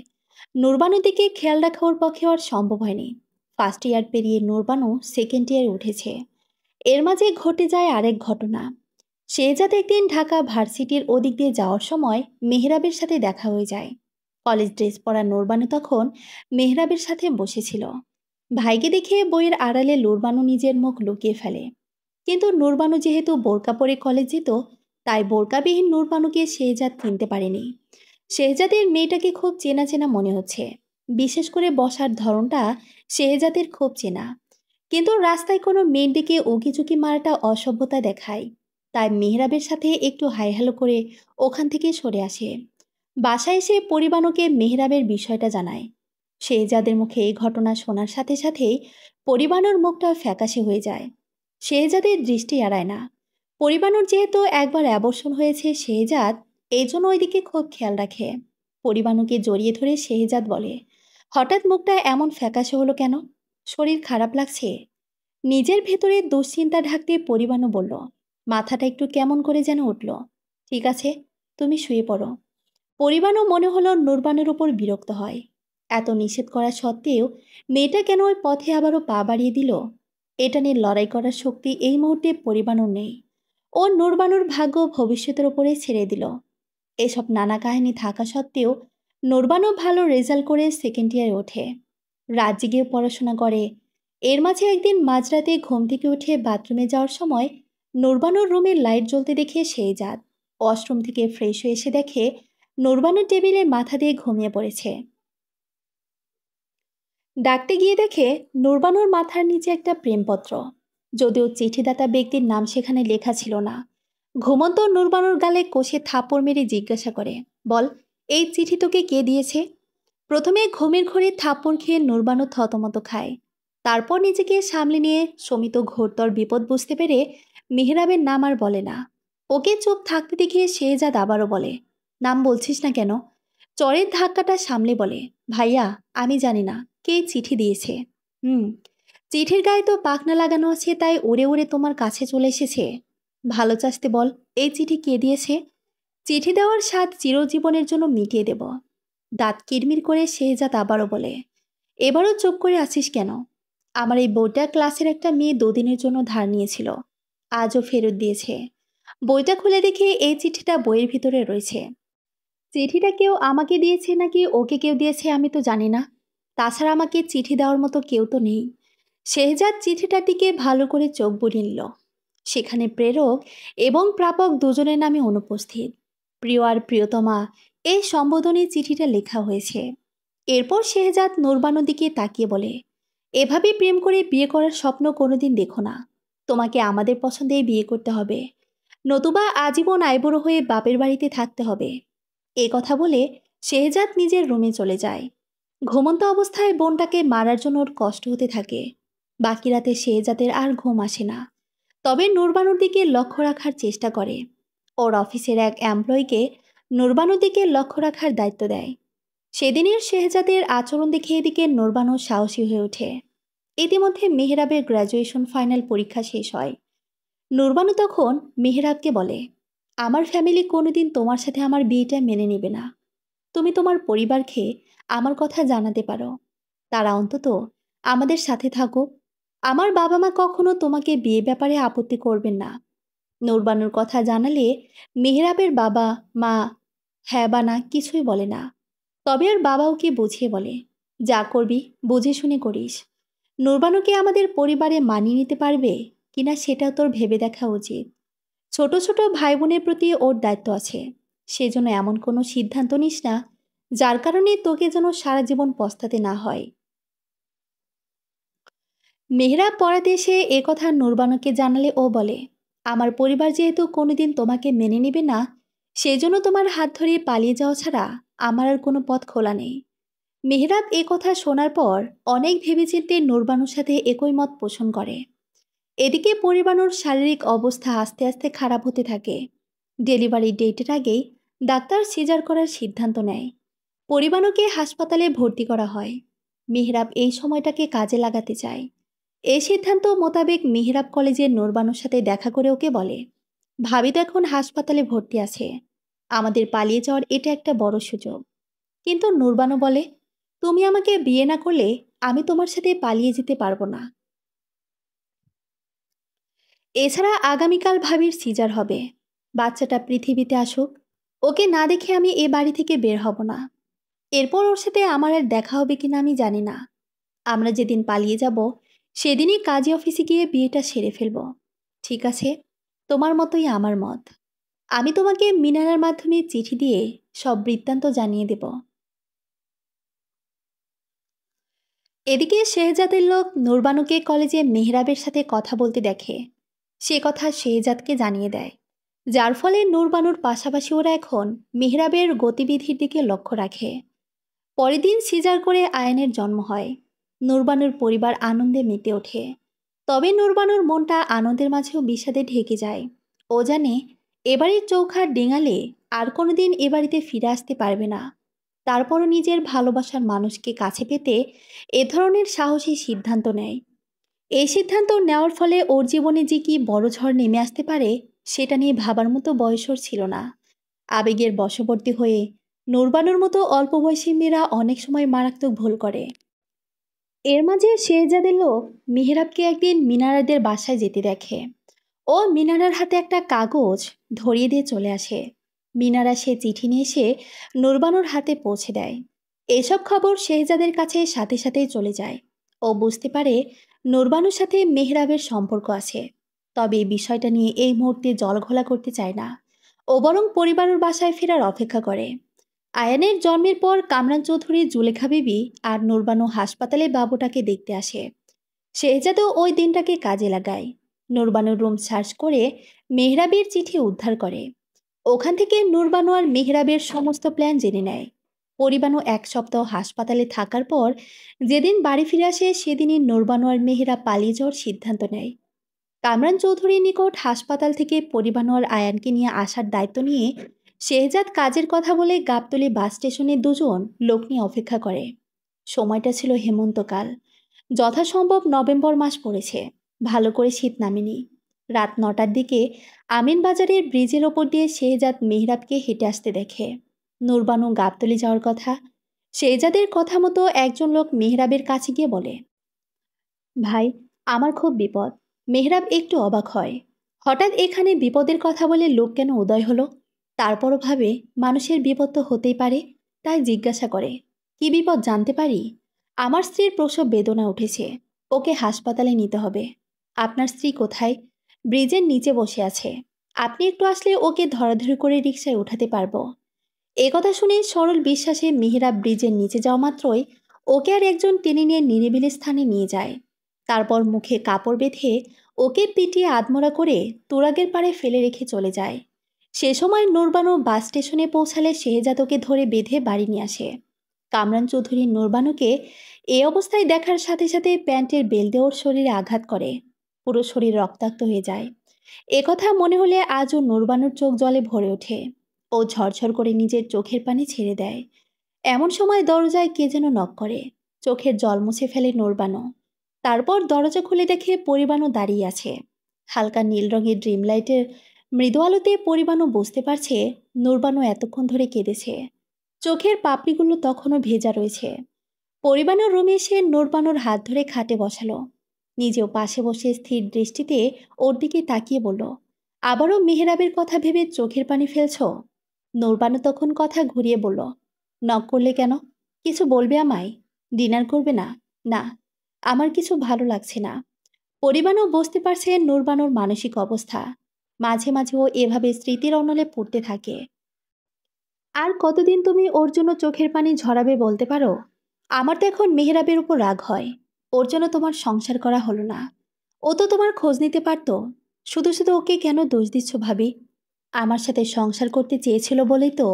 নূরবানুর দিকে খেয়াল রাখা ওর পক্ষে আর সম্ভব হয়নি। ফার্স্ট ইয়ার পেরিয়ে নূরবানু সেকেন্ড ইয়ারে উঠেছে। এর মাঝে ঘটে যায় আরেক ঘটনা। শেহজাদ একদিন ঢাকা ভার্সিটির ওদিক দিয়ে যাওয়ার সময় মেহরাবের সাথে দেখা হয়ে যায়। কলেজ ড্রেস পরা নূরবানু তখন মেহরাবের সাথে বসেছিল। ভাইকে দেখে বইয়ের আড়ালে নূরবানু নিজের মুখ লুকিয়ে ফেলে। কিন্তু নূরবানু যেহেতু বোরকা পরে কলেজ যেত, তাই বোরকাবিহীন নূরবানুকে শেহজাদ চিনতে পারেনি। শেহজাদের মেয়েটাকে খুব চেনা চেনা মনে হচ্ছে। বিশেষ করে বসার ধরনটা শেহজাদের খুব চেনা। কিন্তু রাস্তায় কোনো মেয়ের দিকে উকিঝুঁকি মারাটা অসভ্যতা দেখায়। তাই মেহরাবের সাথে একটু হাই হ্যালো করে ওখান থেকে সরে আসে। বাসায় এসে পরিবানুকে মেহরাবের বিষয়টা জানায়। শেহজাদের মুখে এই ঘটনা শোনার সাথে সাথেই পরিবানুর মুখটা ফ্যাকাশে হয়ে যায়। শেহজাদের দৃষ্টি এড়ায় না। পরিবানুর যেহেতু একবার অ্যাবর্ষণ হয়েছে শেহজাদ এই জন্য ওইদিকে খুব খেয়াল রাখে। পরিবানুকে জড়িয়ে ধরে শেহজাদ বলে, হঠাৎ মুখটা এমন ফ্যাকাশে হলো কেন? শরীর খারাপ লাগছে? নিজের ভেতরে দুশ্চিন্তা ঢাকতে পরিবানু বলল, মাথাটা একটু কেমন করে যেন উঠল। ঠিক আছে, তুমি শুয়ে পড়ো। পরিবানু মনে হলো নূরবানুর উপর বিরক্ত হয়। এত নিষেধ করা সত্ত্বেও মেয়েটা কেন ওই পথে আবারও পা বাড়িয়ে দিল? এটা নিয়ে লড়াই করার শক্তি এই মুহূর্তে পরিবানুর নেই। ও নূরবানুর ভাগ্য ভবিষ্যতের ওপরে ছেড়ে দিল। এসব নানা কাহিনী থাকা সত্ত্বেও নূরবানু ভালো রেজাল্ট করে সেকেন্ড ইয়ারে ওঠে। রাত জেগেও পড়াশোনা করে। এর মাঝে একদিন মাঝরাতে ঘুম থেকে উঠে বাথরুমে যাওয়ার সময় নূরবানুর রুমের লাইট জ্বলতে দেখে শেহজাদ ওয়াশরুম থেকে ফ্রেশ হয়ে এসে দেখে নূরবানুর টেবিলে মাথা দিয়ে ঘুমিয়ে পড়েছে। ডাকতে গিয়ে দেখে নূরবানুর মাথার নিচে একটা প্রেমপত্র। যদিও চিঠিদাতা ব্যক্তির নাম সেখানে লেখা ছিল না। ঘুমন্ত নূরবানুর গালে কষে থাপ্পড় মেরে জিজ্ঞাসা করে, বল, এই চিঠি তোকে কে দিয়েছে? প্রথমে ঘুমের ঘোরে থাপ্পড় খেয়ে নূরবানু থতমত খায়। তারপর নিজেকে সামলে নিয়ে শমিত ঘোরতর বিপদ বুঝতে পেরে মেহরাবের নাম আর বলে না। ওকে চুপ থাকতে দেখে শেহজাদ আবারও বলে, নাম বলছিস না কেন? চরের ধাক্কাটা সামলে বলে, ভাইয়া, আমি জানি না কে চিঠি দিয়েছে। চিঠির গায়ে তো পাখনা লাগানো আছে, তাই উড়ে উড়ে তোমার কাছে চলে এসেছে। ভালো চাস্তে বল, এই চিঠি কে দিয়েছে? চিঠি দেওয়ার স্বাদ চিরজীবনের জন্য মিটিয়ে দেব। দাঁত কিরমির করে শেহজাদ আবারও বলে, এবারও চুপ করে আছিস কেন? আমার এই বইটা ক্লাসের একটা মেয়ে দুদিনের জন্য ধার নিয়েছিল, আজও ফেরত দিয়েছে। বইটা খুলে দেখে এই চিঠিটা বইয়ের ভিতরে রয়েছে। চিঠিটা কেউ আমাকে দিয়েছে নাকি ওকে কেউ দিয়েছে আমি তো জানি না। তাছাড়া আমাকে চিঠি দেওয়ার মতো কেউ তো নেই। শেহজাদ চিঠিটার দিকে ভালো করে চোখ বুলিয়ে নিল। সেখানে প্রেরক এবং প্রাপক দুজনের নামে অনুপস্থিত। প্রিয় আর প্রিয়তমা এই সম্বোধনী চিঠিটা লেখা হয়েছে। এরপর শেহজাদ নূরবানুর দিকে তাকিয়ে বলে, এভাবে প্রেম করে বিয়ে করার স্বপ্ন কোনোদিন দেখো না। তোমাকে আমাদের পছন্দেই বিয়ে করতে হবে, নতুবা আজীবন আইবুড়ো হয়ে বাপের বাড়িতে থাকতে হবে। এ কথা বলে শেহজাদ নিজের রুমে চলে যায়। ঘুমন্ত অবস্থায় বোনটাকে মারার জন্য ওর কষ্ট হতে থাকে। বাকি রাতে শেহজাদের আর ঘুম আসে না। তবে নূরবানুর দিকে লক্ষ্য রাখার চেষ্টা করে। ওর অফিসের এক এমপ্লয়িকে নূরবানুর দিকে লক্ষ্য রাখার দায়িত্ব দেয়। সেদিনের শেহজাদের আচরণ দেখে এদিকে নূরবানু সাহসী হয়ে ওঠে। ইতিমধ্যে মেহরাবের গ্র্যাজুয়েশন ফাইনাল পরীক্ষা শেষ হয়। নূরবানু তখন মেহরাবকে বলে, আমার ফ্যামিলি কোনোদিন তোমার সাথে আমার বিয়েটা মেনে নেবে না। তুমি তোমার পরিবারকে আমার কথা জানাতে পারো, তারা অন্তত আমাদের সাথে থাকো। আমার বাবা মা কখনো তোমাকে বিয়ে ব্যাপারে আপত্তি করবেন না। নূরবানুর কথা জানালে মেহরাবের বাবা মা হ্যাঁ বা না কিছুই বলে না। তবে আর বাবা ওকে বুঝিয়ে বলে, যা করবি বুঝে শুনে করিস। নূরবানুকে আমাদের পরিবারে মানিয়ে নিতে পারবে কিনা সেটাও তোর ভেবে দেখা উচিত। ছোট ছোট ভাই বোনের প্রতি ওর দায়িত্ব আছে। সেজন্য এমন কোনো সিদ্ধান্ত নিস না যার কারণে তোকে যেন সারা জীবন পস্তাতে না হয়। মেহরাব পড়াতে এসে এ কথা নূরবানুকে জানালে ও বলে, আমার পরিবার যেহেতু কোনোদিন তোমাকে মেনে নেবে না, সেজন্য তোমার হাত ধরে পালিয়ে যাওয়া ছাড়া আমার আর কোনো পথ খোলা নেই। মেহরাব এ কথা শোনার পর অনেক ভেবেচিন্তে নূরবানুর সাথে একই মত পোষণ করে। এদিকে পরিবানুর শারীরিক অবস্থা আস্তে আস্তে খারাপ হতে থাকে। ডেলিভারি ডেটের আগেই ডাক্তার সিজার করার সিদ্ধান্ত নেয়। পরিবানুকে হাসপাতালে ভর্তি করা হয়। মেহরাব এই সময়টাকে কাজে লাগাতে চায়। এই সিদ্ধান্ত মোতাবেক মেহরাব কলেজের নূরবানুর সাথে দেখা করে ওকে বলে, ভাবি তো এখন হাসপাতালে ভর্তি আছে, আমাদের পালিয়ে যাওয়ার এটা একটা বড় সুযোগ। কিন্তু নূরবানু বলে, তুমি আমাকে বিয়ে না করলে আমি তোমার সাথে পালিয়ে যেতে পারবো না। এছাড়া আগামীকাল ভাবির সিজার হবে। বাচ্চাটা পৃথিবীতে আসুক, ওকে না দেখে আমি এ বাড়ি থেকে বের হব না। এরপর ওর সাথে আমার আর দেখা হবে কিনা আমি জানি না। আমরা যেদিন পালিয়ে যাব সেদিনই কাজী অফিসে গিয়ে বিয়েটা সেরে ফেলব। ঠিক আছে, তোমার মতোই আমার মত। আমি তোমাকে মিনারার মাধ্যমে চিঠি দিয়ে সব বৃত্তান্ত জানিয়ে দেব। এদিকে শেহজাদের লোক নূরবানুকে কলেজে মেহরাবের সাথে কথা বলতে দেখে। সে কথা শেহজাদকে জানিয়ে দেয়, যার ফলে নূরবানুর পাশাপাশি ওরা এখন মেহরাবের গতিবিধির দিকে লক্ষ্য রাখে। পরের দিন সিজার করে আয়ানের জন্ম হয়। নূরবানুর পরিবার আনন্দে মেতে ওঠে। তবে নূরবানুর মনটা আনন্দের মাঝেও বিষাদে ঢেকে যায়। ও জানে এবারের চৌখার ডিঙালে আর কোনোদিন এ বাড়িতে ফিরে আসতে পারবে না। তারপরও নিজের ভালোবাসার মানুষকে কাছে পেতে এ ধরনের সাহসী সিদ্ধান্ত নেয়। এই সিদ্ধান্ত নেওয়ার ফলে ওর জীবনে যে কি বড় ঝড় নেমে আসতে পারে সেটা নিয়ে ভাবার মতো বয়স ওর ছিল না। আবেগের বশবর্তী হয়ে নূরবানুর মতো অল্প বয়সী মেয়েরা অনেক সময় মারাত্মক ভুল করে। এর মাঝে শেহজাদের লোক মেহরাবকে একদিন মিনারাদের বাসায় যেতে দেখে। ও মিনারার হাতে একটা কাগজ ধরিয়ে দিয়ে চলে আসে। মিনারা সে চিঠি নিয়ে এসে নূরবানুর হাতে পৌঁছে দেয়। এসব খবর শেহজাদের কাছে সাথে সাথেই চলে যায়। ও বুঝতে পারে নূরবানুর সাথে মেহরাবের সম্পর্ক আছে। তবে এই বিষয়টা নিয়ে এই মুহূর্তে জলঘোলা করতে চায় না। ও বরং পরিবারের বাসায় ফেরার অপেক্ষা করে। আয়ানের জন্মের পর কামরান চৌধুরী, জুলেখা বিবি আর নূরবানু হাসপাতালে বাবুটাকে দেখতে আসে। শেহজাদও ওই দিনটাকে কাজে লাগায়। নূরবানুর রুম সার্চ করে মেহরাবের চিঠি উদ্ধার করে। ওখান থেকে নূরবানু আর মেহরাবের সমস্ত প্ল্যান জেনে নেয়। পরিবানু 1 সপ্তাহ হাসপাতালে থাকার পর যেদিন বাড়ি ফিরে আসে সেদিনই নূরবানু আর মেহরাব পালিয়ে যাওয়ার সিদ্ধান্ত নেয়। কামরান চৌধুরীর নিকট হাসপাতাল থেকে পরিবানু আর আয়ানকে নিয়ে আসার দায়িত্ব নিয়ে শেহজাদ কাজের কথা বলে গাবতলী বাস স্টেশনে দুজন লোক নিয়ে অপেক্ষা করে। সময়টা ছিল হেমন্তকাল। যথাসম্ভব নভেম্বর মাস পড়েছে। ভালো করে শীত নামেনি। রাত 9টার দিকে আমিনবাজারের ব্রিজের ওপর দিয়ে শেহজাদ মেহরাবকে হেঁটে আসতে দেখে। নূরবানু গাবতলী যাওয়ার কথা। শেহজাদের কথা মতো একজন লোক মেহরাবের কাছে গিয়ে বলে, ভাই, আমার খুব বিপদ। মেহরাব একটু অবাক হয়। হঠাৎ এখানে বিপদের কথা বলে লোক কেন উদয় হলো? তারপরও ভাবে মানুষের বিপদ তো হতেই পারে। তাই জিজ্ঞাসা করে, কি বিপদ জানতে পারি? আমার স্ত্রীর প্রসব বেদনা উঠেছে, ওকে হাসপাতালে নিতে হবে। আপনার স্ত্রী কোথায়? ব্রিজের নিচে বসে আছে। আপনি একটু আসলে ওকে ধরাধরি করে রিকশায় উঠাতে পারবো। এ কথা শুনে সরল বিশ্বাসে মেহরাব ব্রিজের নিচে যাওয়া মাত্রই ওকে আর একজন টেনে নিয়ে নিরিবিলি স্থানে নিয়ে যায়। তারপর মুখে কাপড় বেঁধে ওকে পিটিয়ে আধমরা করে তুরাগের পাড়ে ফেলে রেখে চলে যায়। সে সময় নূরবানু বাস স্টেশনে পৌঁছালে শেহজাদ ওকে ধরে বেঁধে বাড়ি নিয়ে আসে। কামরান চৌধুরী নূরবানুকে এই অবস্থায় দেখার সাথে সাথে প্যান্টের বেল্টে ওর শরীরে আঘাত করে। পুরো শরীর রক্তাক্ত হয়ে যায়। একথা মনে হলে আজও নূরবানুর চোখ জলে ভরে ওঠে। ও ঝরঝর করে নিজের চোখের পানি ছেড়ে দেয়। এমন সময় দরজায় কে যেন নক করে। চোখের জল মুছে ফেলে নূরবানু। তারপর দরজা খুলে দেখে পরিবানু দাঁড়িয়ে আছে। হালকা নীল রঙের ড্রিম লাইটের মৃদু আলোতে পরিবানু বুঝতে পারছে নূরবানু এতক্ষণ ধরে কেঁদেছে। চোখের পাপড়িগুলো তখনও ভেজা রয়েছে। পরিবানুর রুমে এসে নূরবানুর হাত ধরে খাটে বসালো। নিজেও পাশে বসে স্থির দৃষ্টিতে ওর দিকে তাকিয়ে বলল, আবারও মেহরাবের কথা ভেবে চোখের পানি ফেলছ? নূরবানু তখন কথা ঘুরিয়ে বলল, নক করলে কেন? কিছু বলবে আমায়? ডিনার করবে না? না, আমার কিছু ভালো লাগছে না। পরিবানু বুঝতে পারছে নূরবানুর মানসিক অবস্থা। মাঝে মাঝে ও এভাবে স্মৃতির অনলে পড়তে থাকে। আর কতদিন তুমি ওর জন্য চোখের পানি ঝরাবে বলতে পারো? আমার তো এখন মেহরাবের উপর রাগ হয়। ওর জন্য তোমার সংসার করা হলো না। ও তো তোমার খোঁজ নিতে পারতো। শুধু শুধু ওকে কেন দোষ দিচ্ছ ভাবি? আমার সাথে সংসার করতে চেয়েছিল বলেই তো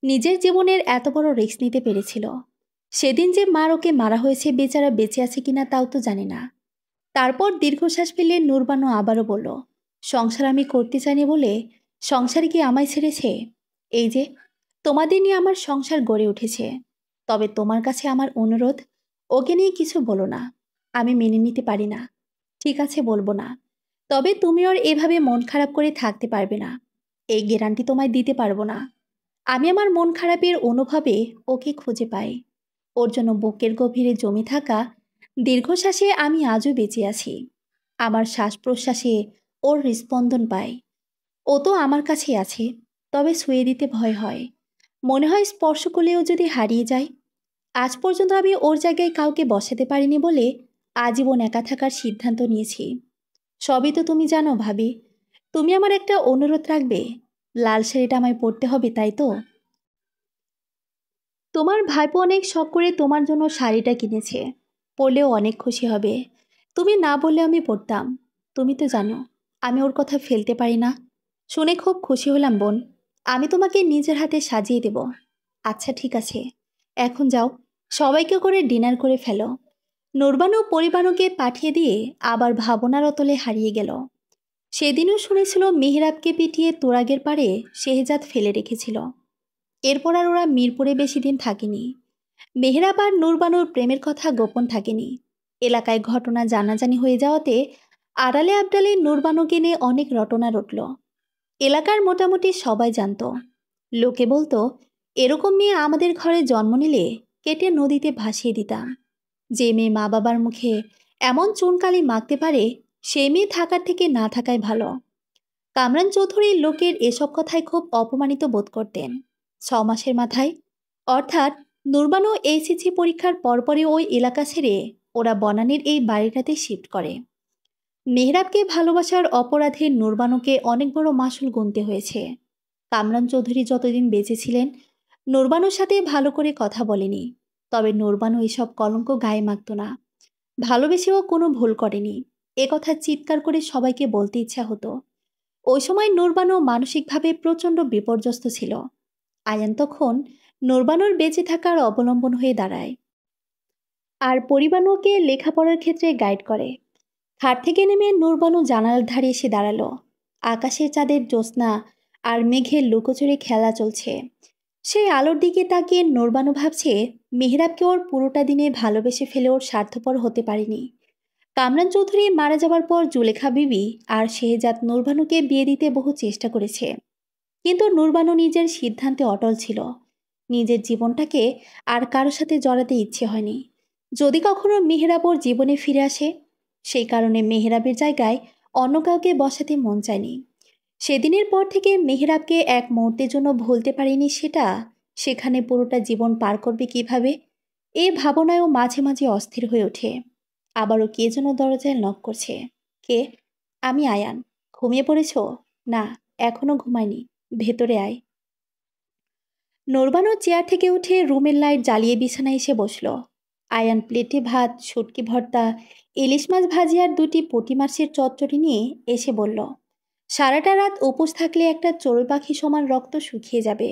নিজের জীবনের এত বড় রিস্ক নিতে পেরেছিল। সেদিন যে মার ওকে মারা হয়েছে, বেচারা বেঁচে আছে কিনা তাও তো জানি না। তারপর দীর্ঘশ্বাস ফেলে নূরবানু আবারও বলল, সংসার আমি করতে চাইনি বলে সংসারে কি আমায় ছেড়েছে? এই যে তোমাদের নিয়ে আমার সংসার গড়ে উঠেছে। তবে তোমার কাছে আমার অনুরোধ, ওকে নিয়ে কিছু বলো না। আমি মেনে নিতে পারি না। ঠিক আছে, বলবো না। তবে তুমি ওর এভাবে মন খারাপ করে থাকতে পারবে না, এই গ্যারান্টি তোমায় দিতে পারবো না। আমি আমার মন খারাপের অনুভবে ওকে খুঁজে পাই। ওর জন্য বুকের গভীরে জমে থাকা দীর্ঘশ্বাসে আমি আজও বেঁচে আছি। আমার শ্বাস প্রশ্বাসে ওর হৃস্পন্দন পাই। ও তো আমার কাছেই আছে, তবে ছুঁয়ে দিতে ভয় হয়। মনে হয় স্পর্শ করলেও যদি হারিয়ে যায়। আজ পর্যন্ত আমি ওর জায়গায় কাউকে বসাতে পারিনি বলে আজীবন একা থাকার সিদ্ধান্ত নিয়েছি। সবই তো তুমি জানো ভাবি। তুমি আমার একটা অনুরোধ রাখবে? লাল শাড়িটা আমায় পরতে হবে, তাই তো? তোমার ভাইপো অনেক শখ করে তোমার জন্য শাড়িটা কিনেছে, পরলেও অনেক খুশি হবে। তুমি না বললে আমি পরতাম। তুমি তো জানো আমি ওর কথা ফেলতে পারি না। শুনে খুব খুশি হলাম বোন। আমি তোমাকে নিজের হাতে সাজিয়ে দেব। আচ্ছা ঠিক আছে, এখন যাও, সবাইকে করে ডিনার করে ফেলো। নূরবানু পরিবানুকে পাঠিয়ে দিয়ে আবার ভাবনার অতলে হারিয়ে গেল। সেদিনও শুনেছিল মেহেরাবকে পিটিয়ে তুরাগের পাড়ে শেহজাদ ফেলে রেখেছিল। এরপর আর ওরা মিরপুরে বেশি দিন থাকেনি। মেহেরাব আর নূরবানুর প্রেমের কথা গোপন থাকেনি। এলাকায় ঘটনা জানাজানি হয়ে যাওয়াতে আড়ালে আবডালে নূরবানুকে নিয়ে অনেক রটনা রটল। এলাকার মোটামুটি সবাই জানত। লোকে বলতো, এরকম মেয়ে আমাদের ঘরে জন্ম নিলে কেটে নদীতে ভাসিয়ে দিতাম। যে মেয়ে মা বাবার মুখে এমন চুনকালি মাখতে পারে, সে মেয়ে থাকার থেকে না থাকাই ভালো। কামরান চৌধুরী লোকের এসব কথায় খুব অপমানিত বোধ করতেন। 6 মাসের মাথায়, অর্থাৎ নূরবানু এইচএসসি পরীক্ষার পরপরই ওই এলাকা ছেড়ে ওরা বনানীর এই বাড়িটাতে শিফট করে। মেহরাবকে ভালোবাসার অপরাধে নূরবানুকে অনেক বড় মাসুল গুনতে হয়েছে। কামরান চৌধুরী যতদিন বেঁচে ছিলেন নূরবানুর সাথে ভালো করে কথা বলেনি। তবে নূরবানু এসব কলঙ্ক গায়ে মাখত না। ভালোবেসেও কোনো ভুল করেনি, এ কথা চিৎকার করে সবাইকে বলতে ইচ্ছা হতো। ওই সময় নূরবানু মানসিকভাবে প্রচণ্ড বিপর্যস্ত ছিল। আয়ান তখন নূরবানুর বেঁচে থাকার অবলম্বন হয়ে দাঁড়ায় আর পরিবানুকে লেখাপড়ার ক্ষেত্রে গাইড করে। খাট থেকে নেমে নূরবানু জানালার ধারে এসে দাঁড়ালো। আকাশের চাঁদের জ্যোৎস্না আর মেঘের লুকোচুরি খেলা চলছে। সেই আলোর দিকে তাকিয়ে নূরবানু ভাবছে, মেহরাবকে ওর পুরোটা দিনে ভালোবেসে ফেলে ওর স্বার্থপর হতে পারেনি। কামরান চৌধুরী মারা যাবার পর জুলেখা বিবি আর শেহজাদ নূরবানুকে বিয়ে দিতে বহু চেষ্টা করেছে। কিন্তু নূরবানু নিজের সিদ্ধান্তে অটল ছিল। নিজের জীবনটাকে আর কারো সাথে জড়াতে ইচ্ছে হয়নি। যদি কখনো মেহরাব ওর জীবনে ফিরে আসে, সেই কারণে মেহরাবের জায়গায় অন্য কাউকে বসাতে মন চায়নি। সেদিনের পর থেকে মেহরাবকে এক মুহূর্তের জন্য ভুলতে পারেনি সেটা, সেখানে পুরোটা জীবন পার করবে কিভাবে, এ ভাবনায়ও মাঝে মাঝে অস্থির হয়ে ওঠে। আবারও কে যেন দরজায় নক করছে। কে? আমি আয়ান। ঘুমিয়ে পড়েছ? না, এখনো ঘুমায়নি। ভেতরে আয়। নূরবানু চেয়ার থেকে উঠে রুমের লাইট জ্বালিয়ে বিছানায় এসে বসল। আয়ান প্লেটে ভাত, শুটকি ভর্তা, ইলিশ মাছ ভাজি আর 2টি পুঁটি মাছের চচ্চড়ি নিয়ে এসে বলল, সারাটা রাত উপোস থাকলে একটা চড়ুই পাখি সমান রক্ত শুকিয়ে যাবে।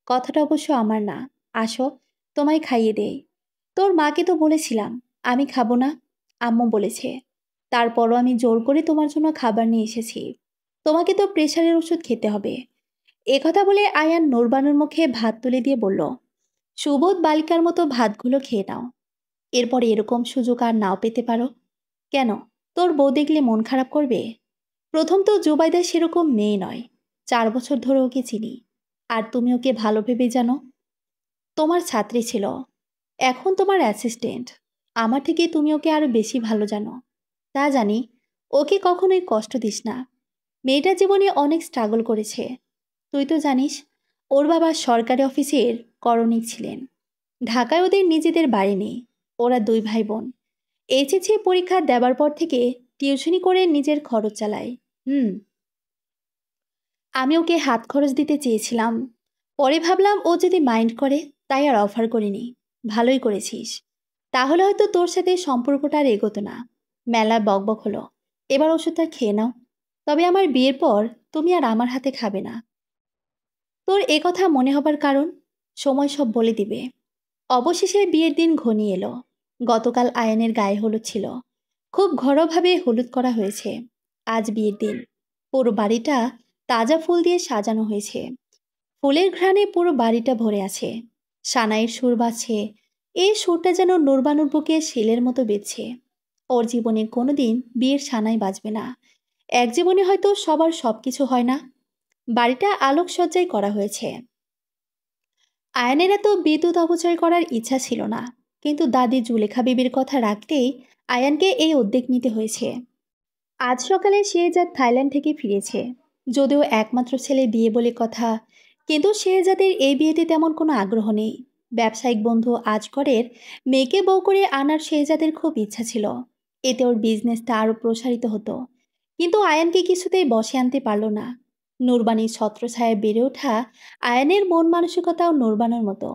কথাটা অবশ্য আমার না। আসো, তোমায় খাইয়ে দেই। তোর মাকে তো বলেছিলাম আমি খাবো না, আম্মু বলেছে। তারপরও আমি জোর করে তোমার জন্য খাবার নিয়ে এসেছি। তোমাকে তো প্রেশারের ওষুধ খেতে হবে। একথা বলে আয়ান নূরবানুর মুখে ভাত তুলে দিয়ে বলল, সুবোধ বালিকার মতো ভাতগুলো খেয়ে নাও। এরপর এরকম সুযোগ আর নাও পেতে পারো। কেন, তোর বউ দেখলে মন খারাপ করবে? প্রথম তো জুবাইদা সেরকম মেয়ে নয়। 4 বছর ধরে ওকে চিনি। আর তুমি ওকে ভালো ভেবে জানো। তোমার ছাত্রী ছিল, এখন তোমার অ্যাসিস্ট্যান্ট। আমার থেকে তুমি ওকে আরো বেশি ভালো জানো। তা জানি, ওকে কখনোই কষ্ট দিস না। মেয়েটা জীবনে অনেক স্ট্রাগল করেছে। তুই তো জানিস, ওর বাবা সরকারি অফিসের করণিক ছিলেন। ঢাকায় ওদের নিজেদের বাড়ি নেই। ওরা 2 ভাই বোন। এইচএসসি পরীক্ষা দেবার পর থেকে টিউশনি করে নিজের খরচ চালায়। আমি ওকে হাত খরচ দিতে চেয়েছিলাম। পরে ভাবলাম ও যদি মাইন্ড করে, তাই আর অফার করিনি। ভালোই করেছিস। তাহলে হয়তো তোর সাথে সম্পর্কটা আর এগোতো না। মেলা বকবক হলো। এবার ওষুধটা খেয়ে নাও। তবে আমার বিয়ের পর তুমি আর আমার হাতে খাবে না। তোর কথা মনে হবার কারণ? সময় সব বলে দিবে। অবশেষে বিয়ের দিন ঘনিয়ে এলো। গতকাল আয়ানের গায়ে হলুদ ছিল। খুব ঘরোয়াভাবে হলুদ করা হয়েছে। আজ বিয়ের দিন। পুরো বাড়িটা তাজা ফুল দিয়ে সাজানো হয়েছে। ফুলের ঘ্রাণে পুরো বাড়িটা ভরে আছে। সানাইয়ের সুর বাজছে। এই সুরটা যেন নূরবানুর বুকে শিলের মতো বিঁধছে। ওর জীবনে কোনোদিন বিয়ের সানাই বাজবে না। এক জীবনে হয়তো সবার সবকিছু হয় না। বাড়িটা আলোকসজ্জাই করা হয়েছে। আয়ানের এত বিদ্যুৎ অপচয় করার ইচ্ছা ছিল না, কিন্তু দাদি জুলেখা বিবির কথা রাখতেই আয়ানকে এই উদ্যোগ নিতে হয়েছে। আজ সকালে শেহজাদ থাইল্যান্ড থেকে ফিরেছে। যদিও একমাত্র ছেলে বিয়ে বলে কথা, কিন্তু শেহজাদের এই বিয়েতে তেমন কোনো আগ্রহ নেই। ব্যবসায়িক বন্ধু আজগরের মেয়েকে বউ করে আনার শেহজাদের খুব ইচ্ছা ছিল। এতে ওর বিজনেসটা আরও প্রসারিত হতো। কিন্তু আয়ানকে কিছুতেই বশে আনতে পারল না। নূরবানির ছত্রছায়ায় বেড়ে ওঠা আয়ানের মন মানসিকতাও নূরবানের মতো।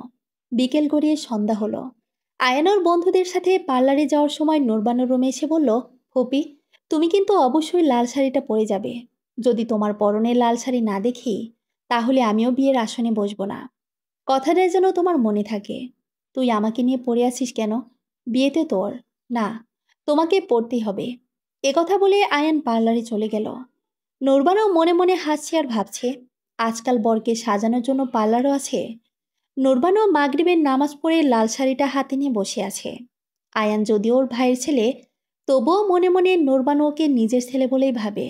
বিকেল গড়িয়ে সন্ধ্যা হলো। আয়ান ওর বন্ধুদের সাথে পার্লারে যাওয়ার সময় নূরবানুর রুমে এসে বলল, ফুপি, তুমি কিন্তু অবশ্যই লাল শাড়িটা পরে যাবে। যদি তোমার পরনে লাল শাড়ি না দেখি, তাহলে আমিও বিয়ের আসনে বসবো না। কথাটা যেন তোমার মনে থাকে। তুই আমাকে নিয়ে পড়ে আছিস কেন? বিয়েতে তোর না, তোমাকে পড়তেই হবে। একথা বলে আয়ান পার্লারে চলে গেল। নূরবানও মনে মনে হাসছে আর ভাবছে, আজকাল বরকে সাজানোর জন্য পার্লারও আছে। নূরবানও মাগরিবের নামাজ পড়ে লাল শাড়িটা হাতে নিয়ে বসে আছে। আয়ান যদিও ওর ভাইয়ের ছেলে, তবুও মনে মনে নূরবানু ওকে নিজের ছেলে বলেই ভাবে।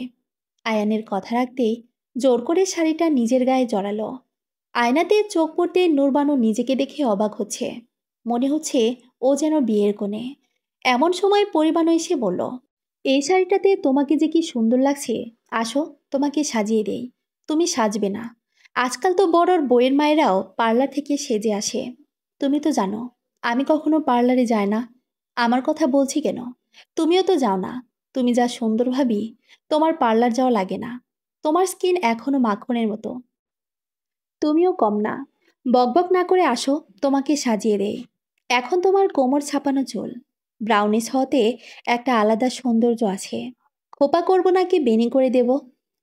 আয়ানের কথা রাখতেই জোর করে শাড়িটা নিজের গায়ে জড়ালো। আয়নাতে চোখ পড়তে নূরবানু নিজেকে দেখে অবাক হচ্ছে। মনে হচ্ছে ও যেন বিয়ের কোণে। এমন সময় পরিবানু এসে বলল, এই শাড়িটাতে তোমাকে যে কি সুন্দর লাগছে, আসো তোমাকে সাজিয়ে দেই। তুমি সাজবে না? আজকাল তো বড়র বইয়ের মায়েরাও পার্লার থেকে সেজে আসে। তুমি তো জানো আমি কখনো পার্লারে যাই না। আমার কথা বলছি কেন? তুমিও তো যাও না। তুমি যা সুন্দর ভাবি, তোমার পার্লার যাওয়া লাগে না। তোমার স্কিন এখনো মাখনের মতো। তুমিও কম না। বকবক না করে আসো, তোমাকে সাজিয়ে দেই। এখন তোমার কোমর ছাপানো চুল ব্রাউনিশ হওয়াতে একটা আলাদা সৌন্দর্য আছে। খোপা করব নাকি বেনি করে দেব?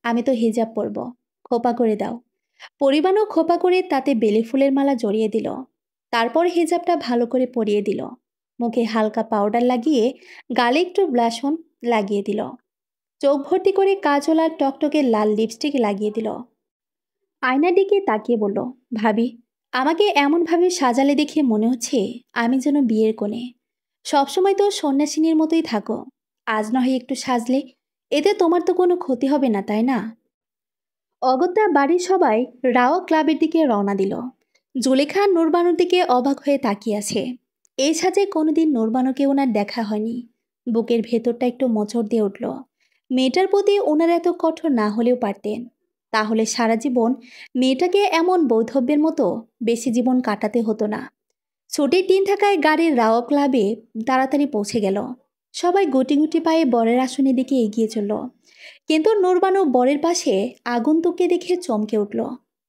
আমি তো হিজাব পরব। খোপা করে দাও। পরিবানও খোপা করে তাতে বেলি ফুলের মালা জড়িয়ে দিল। তারপর হিজাবটা ভালো করে পরিয়ে দিল। মুখে হালকা পাউডার লাগিয়ে গালে একটু ব্লাশন লাগিয়ে দিল। চোখ ভর্তি করে কাজল আর টকটকে লাল লিপস্টিক লাগিয়ে দিল। আয়নার দিকে তাকিয়ে বলল, ভাবি, আমাকে এমনভাবে সাজালে দেখে মনে হচ্ছে আমি যেন বিয়ের কোণে। সবসময় তো সন্ন্যাসিনীর মতোই থাকো। আজ নয় একটু সাজলে, এতে তোমার তো কোনো ক্ষতি হবে না, তাই না? অগত্যা বাড়ির সবাই রাওয়া ক্লাবের দিকে রওনা দিল। জুলেখা নূরবানুর দিকে অবাক হয়ে তাকিয়ে আছে। এই সাজে কোনোদিন নূরবানুকে ওনার দেখা হয়নি। বুকের ভেতরটা একটু মোচড় দিয়ে উঠল। মেয়েটার প্রতি ওনার এত কঠোর না হলেও পারতেন। তাহলে সারা জীবন মেয়েটাকে এমন বৈধব্যের মতো বেশি জীবন কাটাতে হতো না। ছুটির দিন থাকায় গাড়ির রাওয়া ক্লাবে তাড়াতাড়ি পৌঁছে গেল। সবাই গুটি গুটি পায়ে বরের আসনের দিকে এগিয়ে চলল। কিন্তু নূরবানু বরের পাশে আগন্তুককে দেখে চমকে উঠল।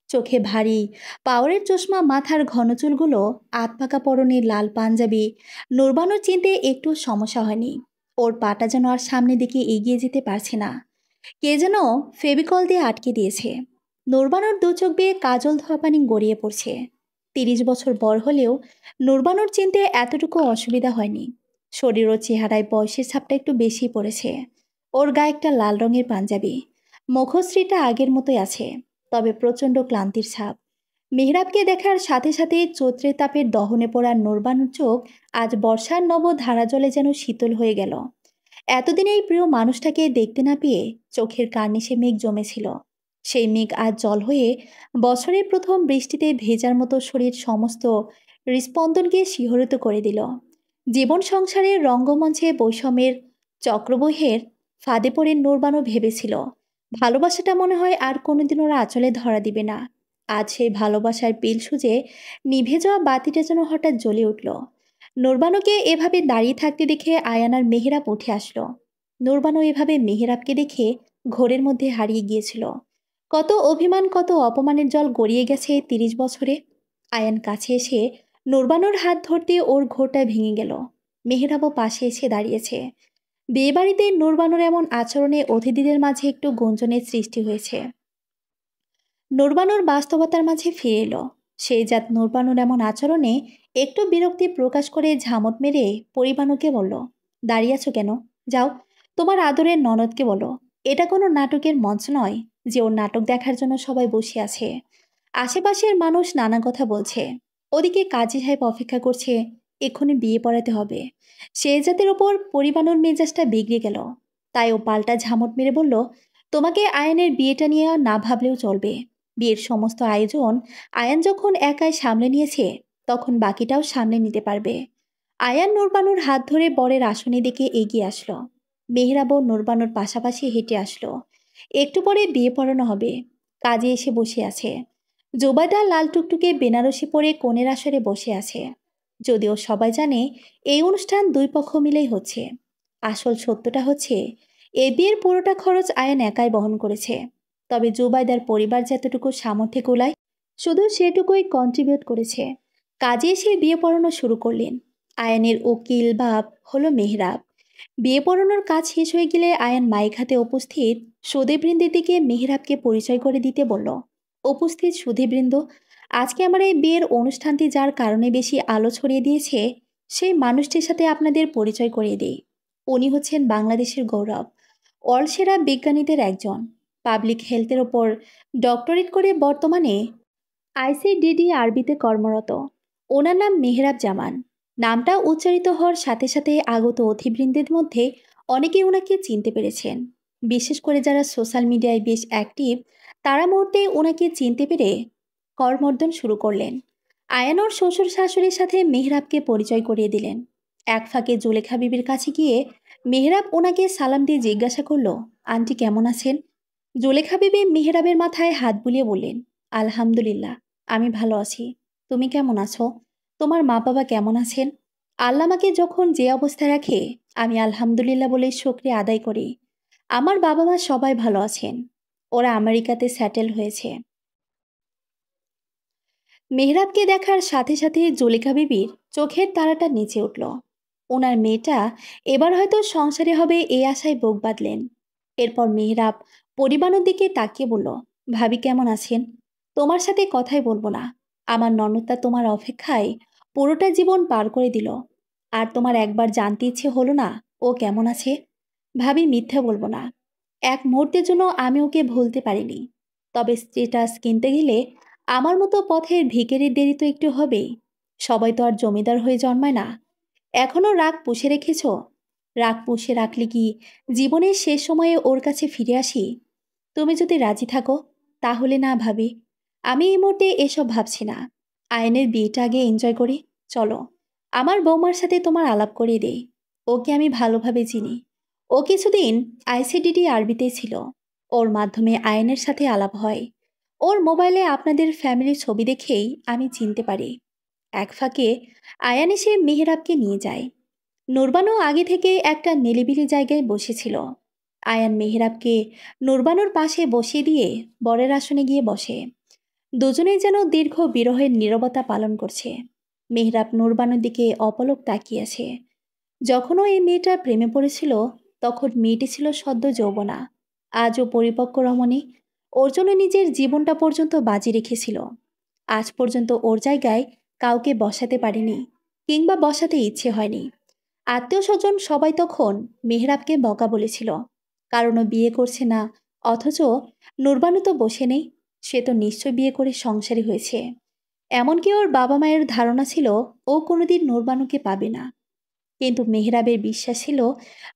চোখে ভারী পাওয়ারের চশমা, মাথার ঘন চুলগুলো, আতপাকা পরনে লাল পাঞ্জাবি। নূরবানুর চিনতে একটু সমস্যা হয়নি। ওর পাটা যেন আর সামনের দিকে এগিয়ে যেতে পারছে না। কে যেন ফেবিকল দিয়ে আটকে দিয়েছে। নূরবানুর দু চোখ বেয়ে কাজল ধোয়া পানি গড়িয়ে পড়ছে। 30 বছর বর হলেও নূরবানুর চিনতে এতটুকু অসুবিধা হয়নি। শরীর ও চেহারায় বয়সের ছাপটা একটু বেশি পড়েছে। ওর গায়ে একটা লাল রঙের পাঞ্জাবি। মুখশ্রীটা আগের মতোই আছে, তবে প্রচণ্ড ক্লান্তির ছাপ। মেহরাবকে দেখার সাথে সাথে চৈত্রের তাপের দহনে পড়া নূরবানুর চোখ আজ বর্ষার নব ধারা জলে যেন শীতল হয়ে গেল। এতদিন এই প্রিয় মানুষটাকে দেখতে না পেয়ে চোখের কার্নিশে মেঘ জমেছিল। সেই মেঘ আজ জল হয়ে বছরের প্রথম বৃষ্টিতে ভেজার মতো শরীর সমস্ত হৃস্পন্দনকে শিহরিত করে দিল। জীবন সংসারের রঙ্গমঞ্চে বৈষম্যের চক্রবহের ফাঁদে পড়ে নূরবানু ভেবেছিল, ভালোবাসাটা মনে হয় আর কোনোদিন ওরা আঁচলে ধরা দিবে না। আজ সেই ভালোবাসার পিল সুজে নিভে যাওয়া বাতিটা যেন হঠাৎ জ্বলে উঠল। নূরবানুকে এভাবে দাঁড়িয়ে থাকতে দেখে আয়ানার মেহেরাব উঠে আসলো। নূরবানু এভাবে মেহেরাবকে দেখে ঘোরের মধ্যে হারিয়ে গিয়েছিল। কত অভিমান, কত অপমানের জল গড়িয়ে গেছে 30 বছরে। আয়ান কাছে এসে নূরবানুর হাত ধরতে ওর ঘোরটা ভেঙে গেল। মেহেরাবও পাশে এসে দাঁড়িয়েছে। বিয়েবাড়িতে নূরবানুর এমন আচরণে অতিথিদের মাঝে একটু গুঞ্জনের সৃষ্টি হয়েছে। নূরবানুর বাস্তবতার মাঝে ফিরে এলো। শেহজাদ নূরবানুর এমন আচরণে একটু বিরক্তি প্রকাশ করে ঝামট মেরে পরিবানুকে বলল, দাঁড়িয়ে আছো কেন? যাও, তোমার আদরের ননদকে বলো এটা কোনো নাটকের মঞ্চ নয় যে ওর নাটক দেখার জন্য সবাই বসে আছে। আশেপাশের মানুষ নানা কথা বলছে, ওদিকে কাজী সাহেব অপেক্ষা করছে, এক্ষুনি বিয়ে পড়াতে হবে। শেহজাদের ওপর পরিবানুর মেজাজটা বিগড়ে গেল। তাই ও পাল্টা ঝামট মেরে বলল, তোমাকে আয়নের বিয়েটা নিয়ে না ভাবলেও চলবে। বিয়ের সমস্ত আয়োজন আয়ান যখন একাই সামলে নিয়েছে, তখন বাকিটাও সামলে নিতে পারবে। আয়ান নূরবানুর হাত ধরে বরের আসনের দিকে এগিয়ে আসলো। মেহরাবও নূরবানুর পাশাপাশি হেঁটে আসলো। একটু পরে বিয়ে পড়ানো হবে। কাজে এসে বসে আছে। জোবাইদা লাল টুকটুকে বেনারসি পরে কনের আসরে বসে আছে। যদিও সবাই জানে এই অনুষ্ঠান দুই পক্ষ মিলেই হচ্ছে। আসল সত্যটা হচ্ছে এই বিয়ের পুরোটা খরচ আয়ান একাই বহন করেছে। তবে জুবাইদার পরিবার যতটুকু সামর্থ্যে কুলায় শুধু সেটুকুই কন্ট্রিবিউট করেছে। কাজে এসে বিয়ে পড়ানো শুরু করলেন। আয়ানের উকিল বাপ হলো মেহরাব। বিয়ে পড়ানোর কাজ শেষ হয়ে গেলে আয়ান মাইক হাতে উপস্থিত সুধীবৃন্দের দিকে মেহরাবকে পরিচয় করে দিতে বলল, উপস্থিত সুধীবৃন্দ, আজকে আমার এই বিয়ের অনুষ্ঠানটি যার কারণে বেশি আলো ছড়িয়ে দিয়েছে সেই মানুষটির সাথে আপনাদের পরিচয় করিয়ে দিই। উনি হচ্ছেন বাংলাদেশের গৌরব, অলসেরা বিজ্ঞানীদের একজন। পাবলিক হেলথের ওপর ডক্টরেট করে বর্তমানে আইসিডিডি আরবিতে কর্মরত। ওনার নাম মেহরাব জামান। নামটা উচ্চারিত হওয়ার সাথে সাথে আগত অতিবৃন্দের মধ্যে অনেকেই ওনাকে চিনতে পেরেছেন। বিশেষ করে যারা সোশ্যাল মিডিয়ায় বেশ অ্যাক্টিভ, তারা মুহূর্তে ওনাকে চিনতে পেরে করমর্দন শুরু করলেন। আয়ানোর শ্বশুর শাশুড়ির সাথে মেহরাবকে পরিচয় করিয়ে দিলেন। এক ফাঁকে জুলেখা বিবির কাছে গিয়ে মেহরাব ওনাকে সালাম দিয়ে জিজ্ঞাসা করলো, আন্টি কেমন আছেন? জুলেখা বিবি মেহরাবের মাথায় হাত বুলিয়ে বললেন, আলহামদুলিল্লাহ, আমি ভালো আছি। তুমি কেমন আছো? তোমার মা বাবা কেমন আছেন? আল্লাহ আমাকে যখন যে অবস্থায় রাখে আমি আলহামদুলিল্লাহ বলে শুকরিয়া আদায় করি। আমার বাবা মা সবাই ভালো আছেন। ওরা আমেরিকাতে সেটেল হয়েছে। মেহরাবকে দেখার সাথে সাথে জুলেখা বিবির চোখের তারাটা নিচে উঠল। ওনার মেয়েটা এবার হয়তো সংসারে হবে এই আশায় বুক বাঁধলেন। এরপর মেহরাব পরিবারের দিকে তাকিয়ে বলল, ভাবি কেমন আছেন? তোমার সাথে কথাই বলবো না। আমার ননদটা তোমার অপেক্ষায় পুরোটা জীবন পার করে দিল। আর তোমার একবার জানতে ইচ্ছে হলো না ও কেমন আছে? ভাবি মিথ্যা বলবো না, এক মুহূর্তের জন্য আমি ওকে ভুলতে পারিনি। তবে স্ট্যাটাস কিনতে গেলে আমার মতো পথের ভিখারির দেরি তো একটু হবেই। সবাই তো আর জমিদার হয়ে জন্মায় না। এখনো রাগ পুষে রেখেছ? রাগ পুষে রাখলে কি জীবনের শেষ সময়ে ওর কাছে ফিরে আসি? তুমি যদি রাজি থাকো তাহলে না ভাবি, আমি এই মুহূর্তে এসব ভাবছি না। আয়নের বিয়েটা আগে এনজয় করি। চলো, আমার বৌমার সাথে তোমার আলাপ করিয়ে দেই। ওকে আমি ভালোভাবে চিনি। ও কিছুদিন আইসিডিডি আরবিতে ছিল। ওর মাধ্যমে আয়নের সাথে আলাপ হয়। ওর মোবাইলে আপনাদের ফ্যামিলির ছবি দেখেই আমি চিনতে পারি। এক ফাঁকে আয়ান এসে মেহরাবকে নিয়ে যায়। নূরবানু আগে থেকে একটা নিলিবিলি জায়গায় বসেছিল। আয়ান মেহরাবকে নূরবানুর পাশে বসিয়ে দিয়ে বরের আসনে গিয়ে বসে। দুজনেই যেন দীর্ঘ বিরহের নীরবতা পালন করছে। মেহরাব নূরবানুর দিকে অপলক তাকিয়ে আছে। যখনও এই মেয়েটার প্রেমে পড়েছিল তখন মেয়েটি ছিল সদ্য যৌবনা। আজও পরিপক্ক রমণী। ওর জন্য নিজের জীবনটা পর্যন্ত বাজি রেখেছিল। আজ পর্যন্ত ওর জায়গায় কাউকে বসাতে পারেনি, কিংবা বসাতে ইচ্ছে হয়নি। আত্মীয় স্বজন সবাই তখন মেহরাবকে বকা বলেছিল, কারণ ও বিয়ে করছে না। অথচ নূরবানু তো বসে নেই, সে তো নিশ্চয় বিয়ে করে সংসারী হয়েছে। এমনকি ওর বাবা মায়ের ধারণা ছিল ও কোনোদিন নূরবানুকে পাবে না। কিন্তু মেহরাবের বিশ্বাস ছিল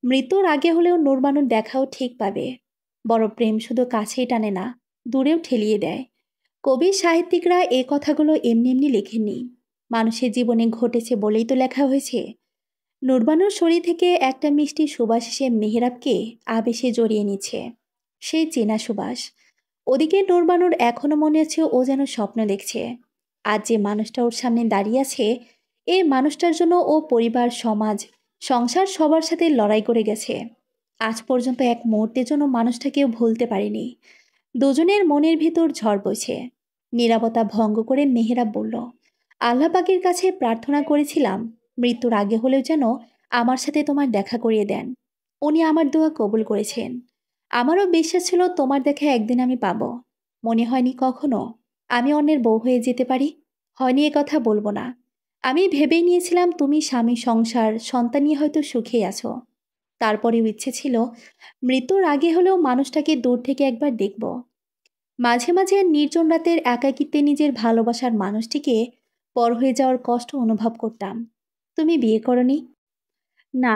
মৃত্যুর আগে হলেও নূরবানুর দেখাও ঠিক পাবে। বড় প্রেম শুধু কাছেই টানে না, দূরেও ঠেলিয়ে দেয়। কবি সাহিত্যিকরা এই কথাগুলো এমনি এমনি লেখেননি, মানুষের জীবনে ঘটেছে বলেই তো লেখা হয়েছে। নূরবানুর শরীর থেকে একটা মিষ্টি সুবাস এসে মেহরাবকে আবেশে জড়িয়ে নিচ্ছে। সেই চেনা সুবাস। ওদিকে নূরবানুর এখনো মনে আছে ও যেন স্বপ্ন দেখছে। আজ যে মানুষটা ওর সামনে দাঁড়িয়ে আছে, এই মানুষটার জন্য ও পরিবার, সমাজ, সংসার সবার সাথে লড়াই করে গেছে। আজ পর্যন্ত এক মুহূর্তের জন্য মানুষটাকেও ভুলতে পারেনি। দুজনের মনের ভিতর ঝড় বইছে। নীরবতা ভঙ্গ করে মেহরাব বলল, আল্লাহ পাকের কাছে প্রার্থনা করেছিলাম মৃত্যুর আগে হলেও যেন আমার সাথে তোমার দেখা করিয়ে দেন। উনি আমার দোয়া কবুল করেছেন। আমারও বিশ্বাস ছিল তোমার দেখা একদিন আমি পাবো। মনে হয়নি কখনো আমি অন্যের বউ হয়ে যেতে পারি। হয়নি এ কথা বলবো না। আমি ভেবেই নিয়েছিলাম তুমি স্বামী, সংসার, সন্তান নিয়ে হয়তো সুখেই আছো। তারপরেও ইচ্ছে ছিল মৃত্যুর আগে হলেও মানুষটাকে দূর থেকে একবার দেখব। মাঝে মাঝে নির্জন রাতের একাকিত্বে নিজের ভালোবাসার মানুষটিকে পর হয়ে যাওয়ার কষ্ট অনুভব করতাম। তুমি বিয়ে করনি? না,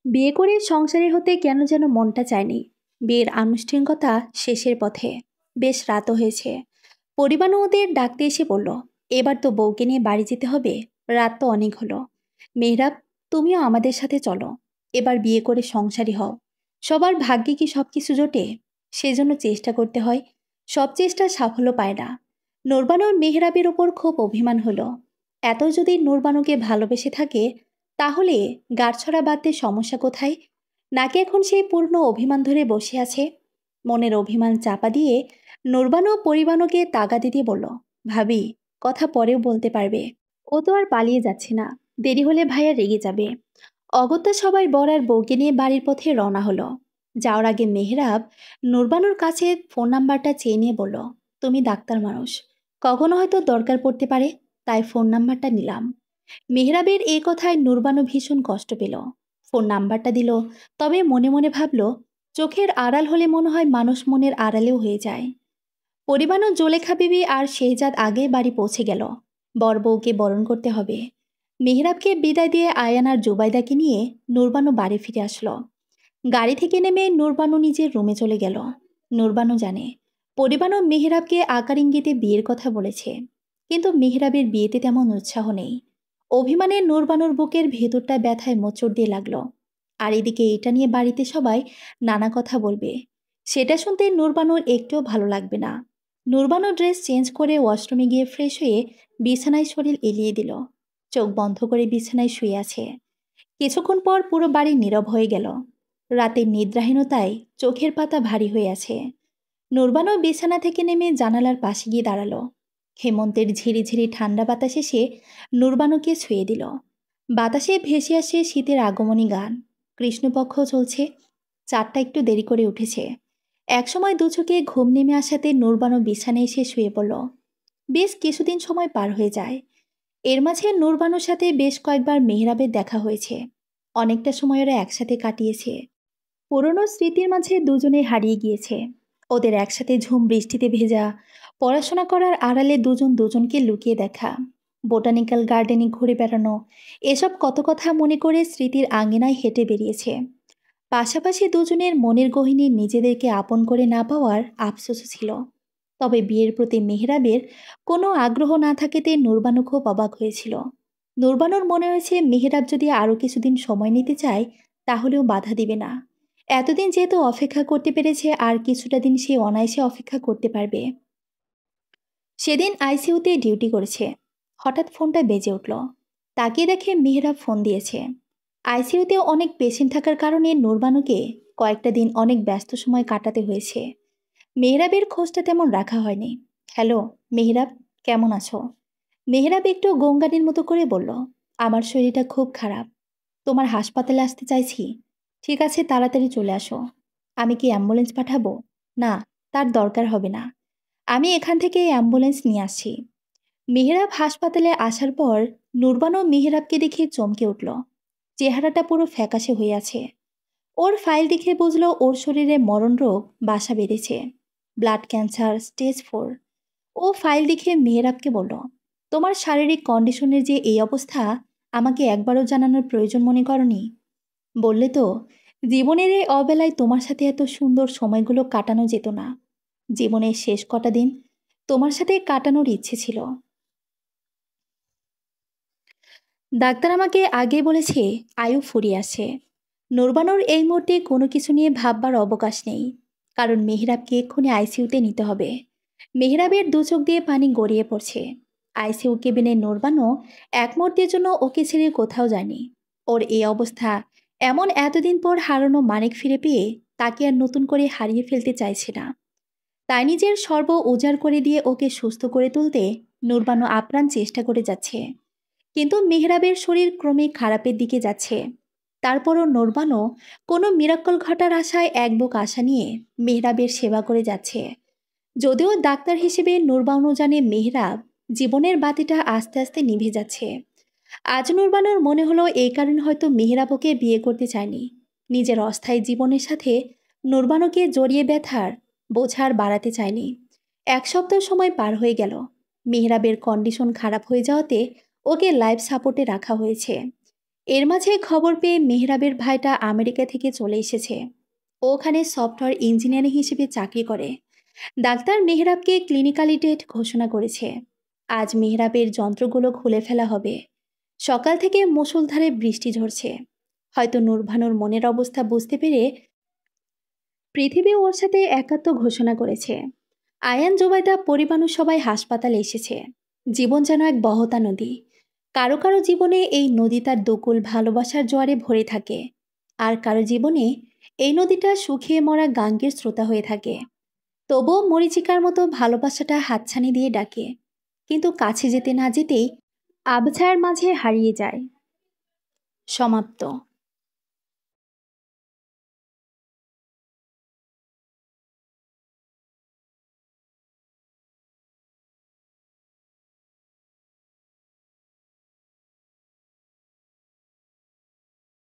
বিয়ে করে সংসারী হতে কেন যেন মনটা চায়নি। বিয়ের আনুষ্ঠানিকতা শেষের পথে। বেশ রাতও হয়েছে। পরিবারও ওদের ডাকতে এসে বলল, এবার তো বউকে নিয়ে বাড়ি যেতে হবে। রাত তো অনেক হলো। মেহরাব, তুমিও আমাদের সাথে চলো। এবার বিয়ে করে সংসারী হও। সবার ভাগ্যে কি সব কিছু জোটে? সেজন্য চেষ্টা করতে হয়। সব চেষ্টা সাফল্য পায় না। নূরবানুর মেহরাবের ওপর খুব অভিমান হলো। এত যদি নূরবানুকে ভালোবেসে থাকে, তাহলে গাঁটছড়া বাঁধতে সমস্যা কোথায়? নাকি এখন সেই পূর্ণ অভিমান ধরে বসে আছে? মনের অভিমান চাপা দিয়ে নূরবানু পরিবানুকে তাগাদে দিয়ে বলল, ভাবি, কথা পরেও বলতে পারবে। ও তো আর পালিয়ে যাচ্ছে না। দেরি হলে ভাইয়া রেগে যাবে। অগত্যা সবাই বর আর বউকে নিয়ে বাড়ির পথে রওনা হলো। যাওয়ার আগে মেহরাব নূরবানুর কাছে ফোন নাম্বারটা চেয়ে নিয়ে বলল, তুমি ডাক্তার মানুষ, কখনো হয়তো দরকার পড়তে পারে, তাই ফোন নাম্বারটা নিলাম। মেহরাবের এই কথায় নূরবানু ভীষণ কষ্ট পেল। ফোন নাম্বারটা দিল, তবে মনে মনে ভাবল, চোখের আড়াল হলে মনে হয় মানুষ মনের আড়ালেও হয়ে যায়। পরিবানু, জোলেখা বিবি আর শেহজাদ আগে বাড়ি পৌঁছে গেল। বর বউকে বরণ করতে হবে। মেহরাবকে বিদায় দিয়ে আয়ান আর জুবাইদাকে নিয়ে নূরবানু বাড়ি ফিরে আসলো। গাড়ি থেকে নেমে নূরবানু নিজের রুমে চলে গেল। নূরবানু জানে পরিবানু মেহরাবকে আকার ইঙ্গিতে বিয়ের কথা বলেছে, কিন্তু মেহরাবের বিয়েতে তেমন উৎসাহ নেই। অভিমানে নূরবানুর বুকের ভেতরটা ব্যথায় মোচড় দিয়ে লাগলো। আর এদিকে এটা নিয়ে বাড়িতে সবাই নানা কথা বলবে, সেটা শুনতে নূরবানুর একটুও ভালো লাগবে না। নূরবানু ড্রেস চেঞ্জ করে ওয়াশরুমে গিয়ে ফ্রেশ হয়ে বিছানায় শরীর এলিয়ে দিল। চোখ বন্ধ করে বিছানায় শুয়ে আছে। কিছুক্ষণ পর পুরো বাড়ি নীরব হয়ে গেল। রাতের নিদ্রাহীনতায় চোখের পাতা ভারী হয়ে আছে। নূরবানু বিছানা থেকে নেমে জানালার পাশে গিয়ে দাঁড়ালো। হেমন্তের ঝিরিঝিরি ঠান্ডা বাতাস এসে নূরবানুকে ছুঁয়ে দিল। বাতাসে ভেসে আসে শীতের আগমনী গান। কৃষ্ণপক্ষ চলছে। চাঁদটা একটু দেরি করে উঠেছে। একসময় দু চোখে ঘুম নেমে আসাতে নূরবানু বিছানায় এসে শুয়ে পড়ল। বেশ কিছুদিন সময় পার হয়ে যায়। এর মাঝে নূরবানুর সাথে বেশ কয়েকবার মেহরাবের দেখা হয়েছে। অনেকটা সময় ওরা একসাথে কাটিয়েছে। পুরনো স্মৃতির মাঝে দুজনে হারিয়ে গিয়েছে। ওদের একসাথে ঝুম বৃষ্টিতে ভেজা, পড়াশোনা করার আড়ালে দুজন দুজনকে লুকিয়ে দেখা, বোটানিক্যাল গার্ডেনে ঘুরে বেড়ানো, এসব কত কথা মনে করে স্মৃতির আঙিনায় হেঁটে বেরিয়েছে। পাশাপাশি দুজনের মনের গহীনে নিজেদেরকে আপন করে না পাওয়ার আফসোসও ছিল। তবে বিয়ের প্রতি মেহরাবের কোনো আগ্রহ না থাকাতে নূরবানু খুব অবাক হয়েছিল। নূরবানুর মনে হয়েছে মেহরাব যদি আরও কিছুদিন সময় নিতে চায়, তাহলেও বাধা দিবে না। এতদিন যেহেতু অপেক্ষা করতে পেরেছে, আর কিছুটা দিন সে অনায়াসে অপেক্ষা করতে পারবে। সেদিন আইসিইউতে ডিউটি করেছে। হঠাৎ ফোনটা বেজে উঠল। তাকিয়ে দেখে মেহরাব ফোন দিয়েছে। আইসিইউতে অনেক পেশেন্ট থাকার কারণে নূরবানুকে কয়েকটা দিন অনেক ব্যস্ত সময় কাটাতে হয়েছে। মেহরাবের খোঁজটা তেমন রাখা হয়নি। হ্যালো মেহরাব, কেমন আছো? মেহরাব একটু গঙ্গানির মতো করে বলল, আমার শরীরটা খুব খারাপ। তোমার হাসপাতালে আসতে চাইছি। ঠিক আছে, তাড়াতাড়ি চলে আসো। আমি কি অ্যাম্বুলেন্স পাঠাবো? না, তার দরকার হবে না। আমি এখান থেকে অ্যাম্বুলেন্স নিয়ে আসছি। মেহরাব হাসপাতালে আসার পর নূরবানু মেহরাবকে দেখে চমকে উঠল। চেহারাটা পুরো ফ্যাকাশে হয়ে আছে। ওর ফাইল দেখে বুঝলো ওর শরীরে মরণ রোগ বাসা বেঁধেছে। Blood cancer stage 4। ও ফাইল দেখে মেহরাবকে বলল, তোমার শারীরিক কন্ডিশনের যে এই অবস্থা, আমাকে একবারও জানানোর প্রয়োজন মনে করনি? বললে তো, জীবনের এই অবেলায় তোমার সাথে এত সুন্দর সময়গুলো কাটানো যেত না। জীবনের শেষ কটা দিন তোমার সাথে কাটানোর ইচ্ছে ছিল। ডাক্তার আমাকে আগে বলেছে আয়ু ফুরিয়ে আসে। নূরবানুর এই মুহূর্তে কোনো কিছু নিয়ে ভাববার অবকাশ নেই, কারণ মেহরাবকে এক্ষুনি আইসিইউতে নিতে হবে। মেহরাবের দু চোখ দিয়ে পানি গড়িয়ে পড়ছে। আইসিইউ কেবিনে নূরবানু এক মুহূর্তের জন্য ওকে ছেড়ে কোথাও যায়নি। ওর এই অবস্থা এমন এতদিন পর হারানো মানিক ফিরে পেয়ে তাকে আর নতুন করে হারিয়ে ফেলতে চাইছে না। তাই নিজের সর্ব উজাড় করে দিয়ে ওকে সুস্থ করে তুলতে নূরবানু আপ্রাণ চেষ্টা করে যাচ্ছে। কিন্তু মেহরাবের শরীর ক্রমে খারাপের দিকে যাচ্ছে। তারপরও নূরবানু কোনো মিরাক্কল ঘটার আশায় এক বুক আশা নিয়ে মেহরাবের সেবা করে যাচ্ছে। যদিও ডাক্তার হিসেবে নূরবানু জানে মেহরাব জীবনের বাতিটা আস্তে আস্তে নিভে যাচ্ছে। আজ নুরবানুর মনে হলো এই কারণে হয়তো মেহেরাব ওকে বিয়ে করতে চায়নি। নিজের অস্থায়ী জীবনের সাথে নুরবানুকে জড়িয়ে ব্যথার বোঝার বাড়াতে চায়নি। 1 সপ্তাহ সময় পার হয়ে গেল। মেহেরাবের কন্ডিশন খারাপ হয়ে যাওয়াতে ওকে লাইফ সাপোর্টে রাখা হয়েছে। এর মাঝে খবর পেয়ে মেহেরাবের ভাইটা আমেরিকা থেকে চলে এসেছে। ও ওখানে সফটওয়্যার ইঞ্জিনিয়ারিং হিসেবে চাকরি করে। ডাক্তার মেহেরাবকে ক্লিনিক্যালি ডেড ঘোষণা করেছে। আজ মেহেরাবের যন্ত্রগুলো খুলে ফেলা হবে। সকাল থেকে মুষলধারে বৃষ্টি ঝরছে। হয়তো নূরভানুর মনের অবস্থা বুঝতে পেরে পৃথিবী ওর সাথে একাত্ম ঘোষণা করেছে। আয়ান, জোবাইদা, পরিবাণু সবাই হাসপাতালে এসেছে। জীবন যেন এক বহতা নদী। কারো কারো জীবনে এই নদী তার দুকুল ভালোবাসার জোয়ারে ভরে থাকে, আর কারো জীবনে এই নদীটা শুকিয়ে মরা গাঙ্গের স্রোতা হয়ে থাকে। তবুও মরীচিকার মতো ভালোবাসাটা হাতছানি দিয়ে ডাকে, কিন্তু কাছে যেতে না যেতেই আবছায়ার মাঝে হারিয়ে যায়। সমাপ্ত।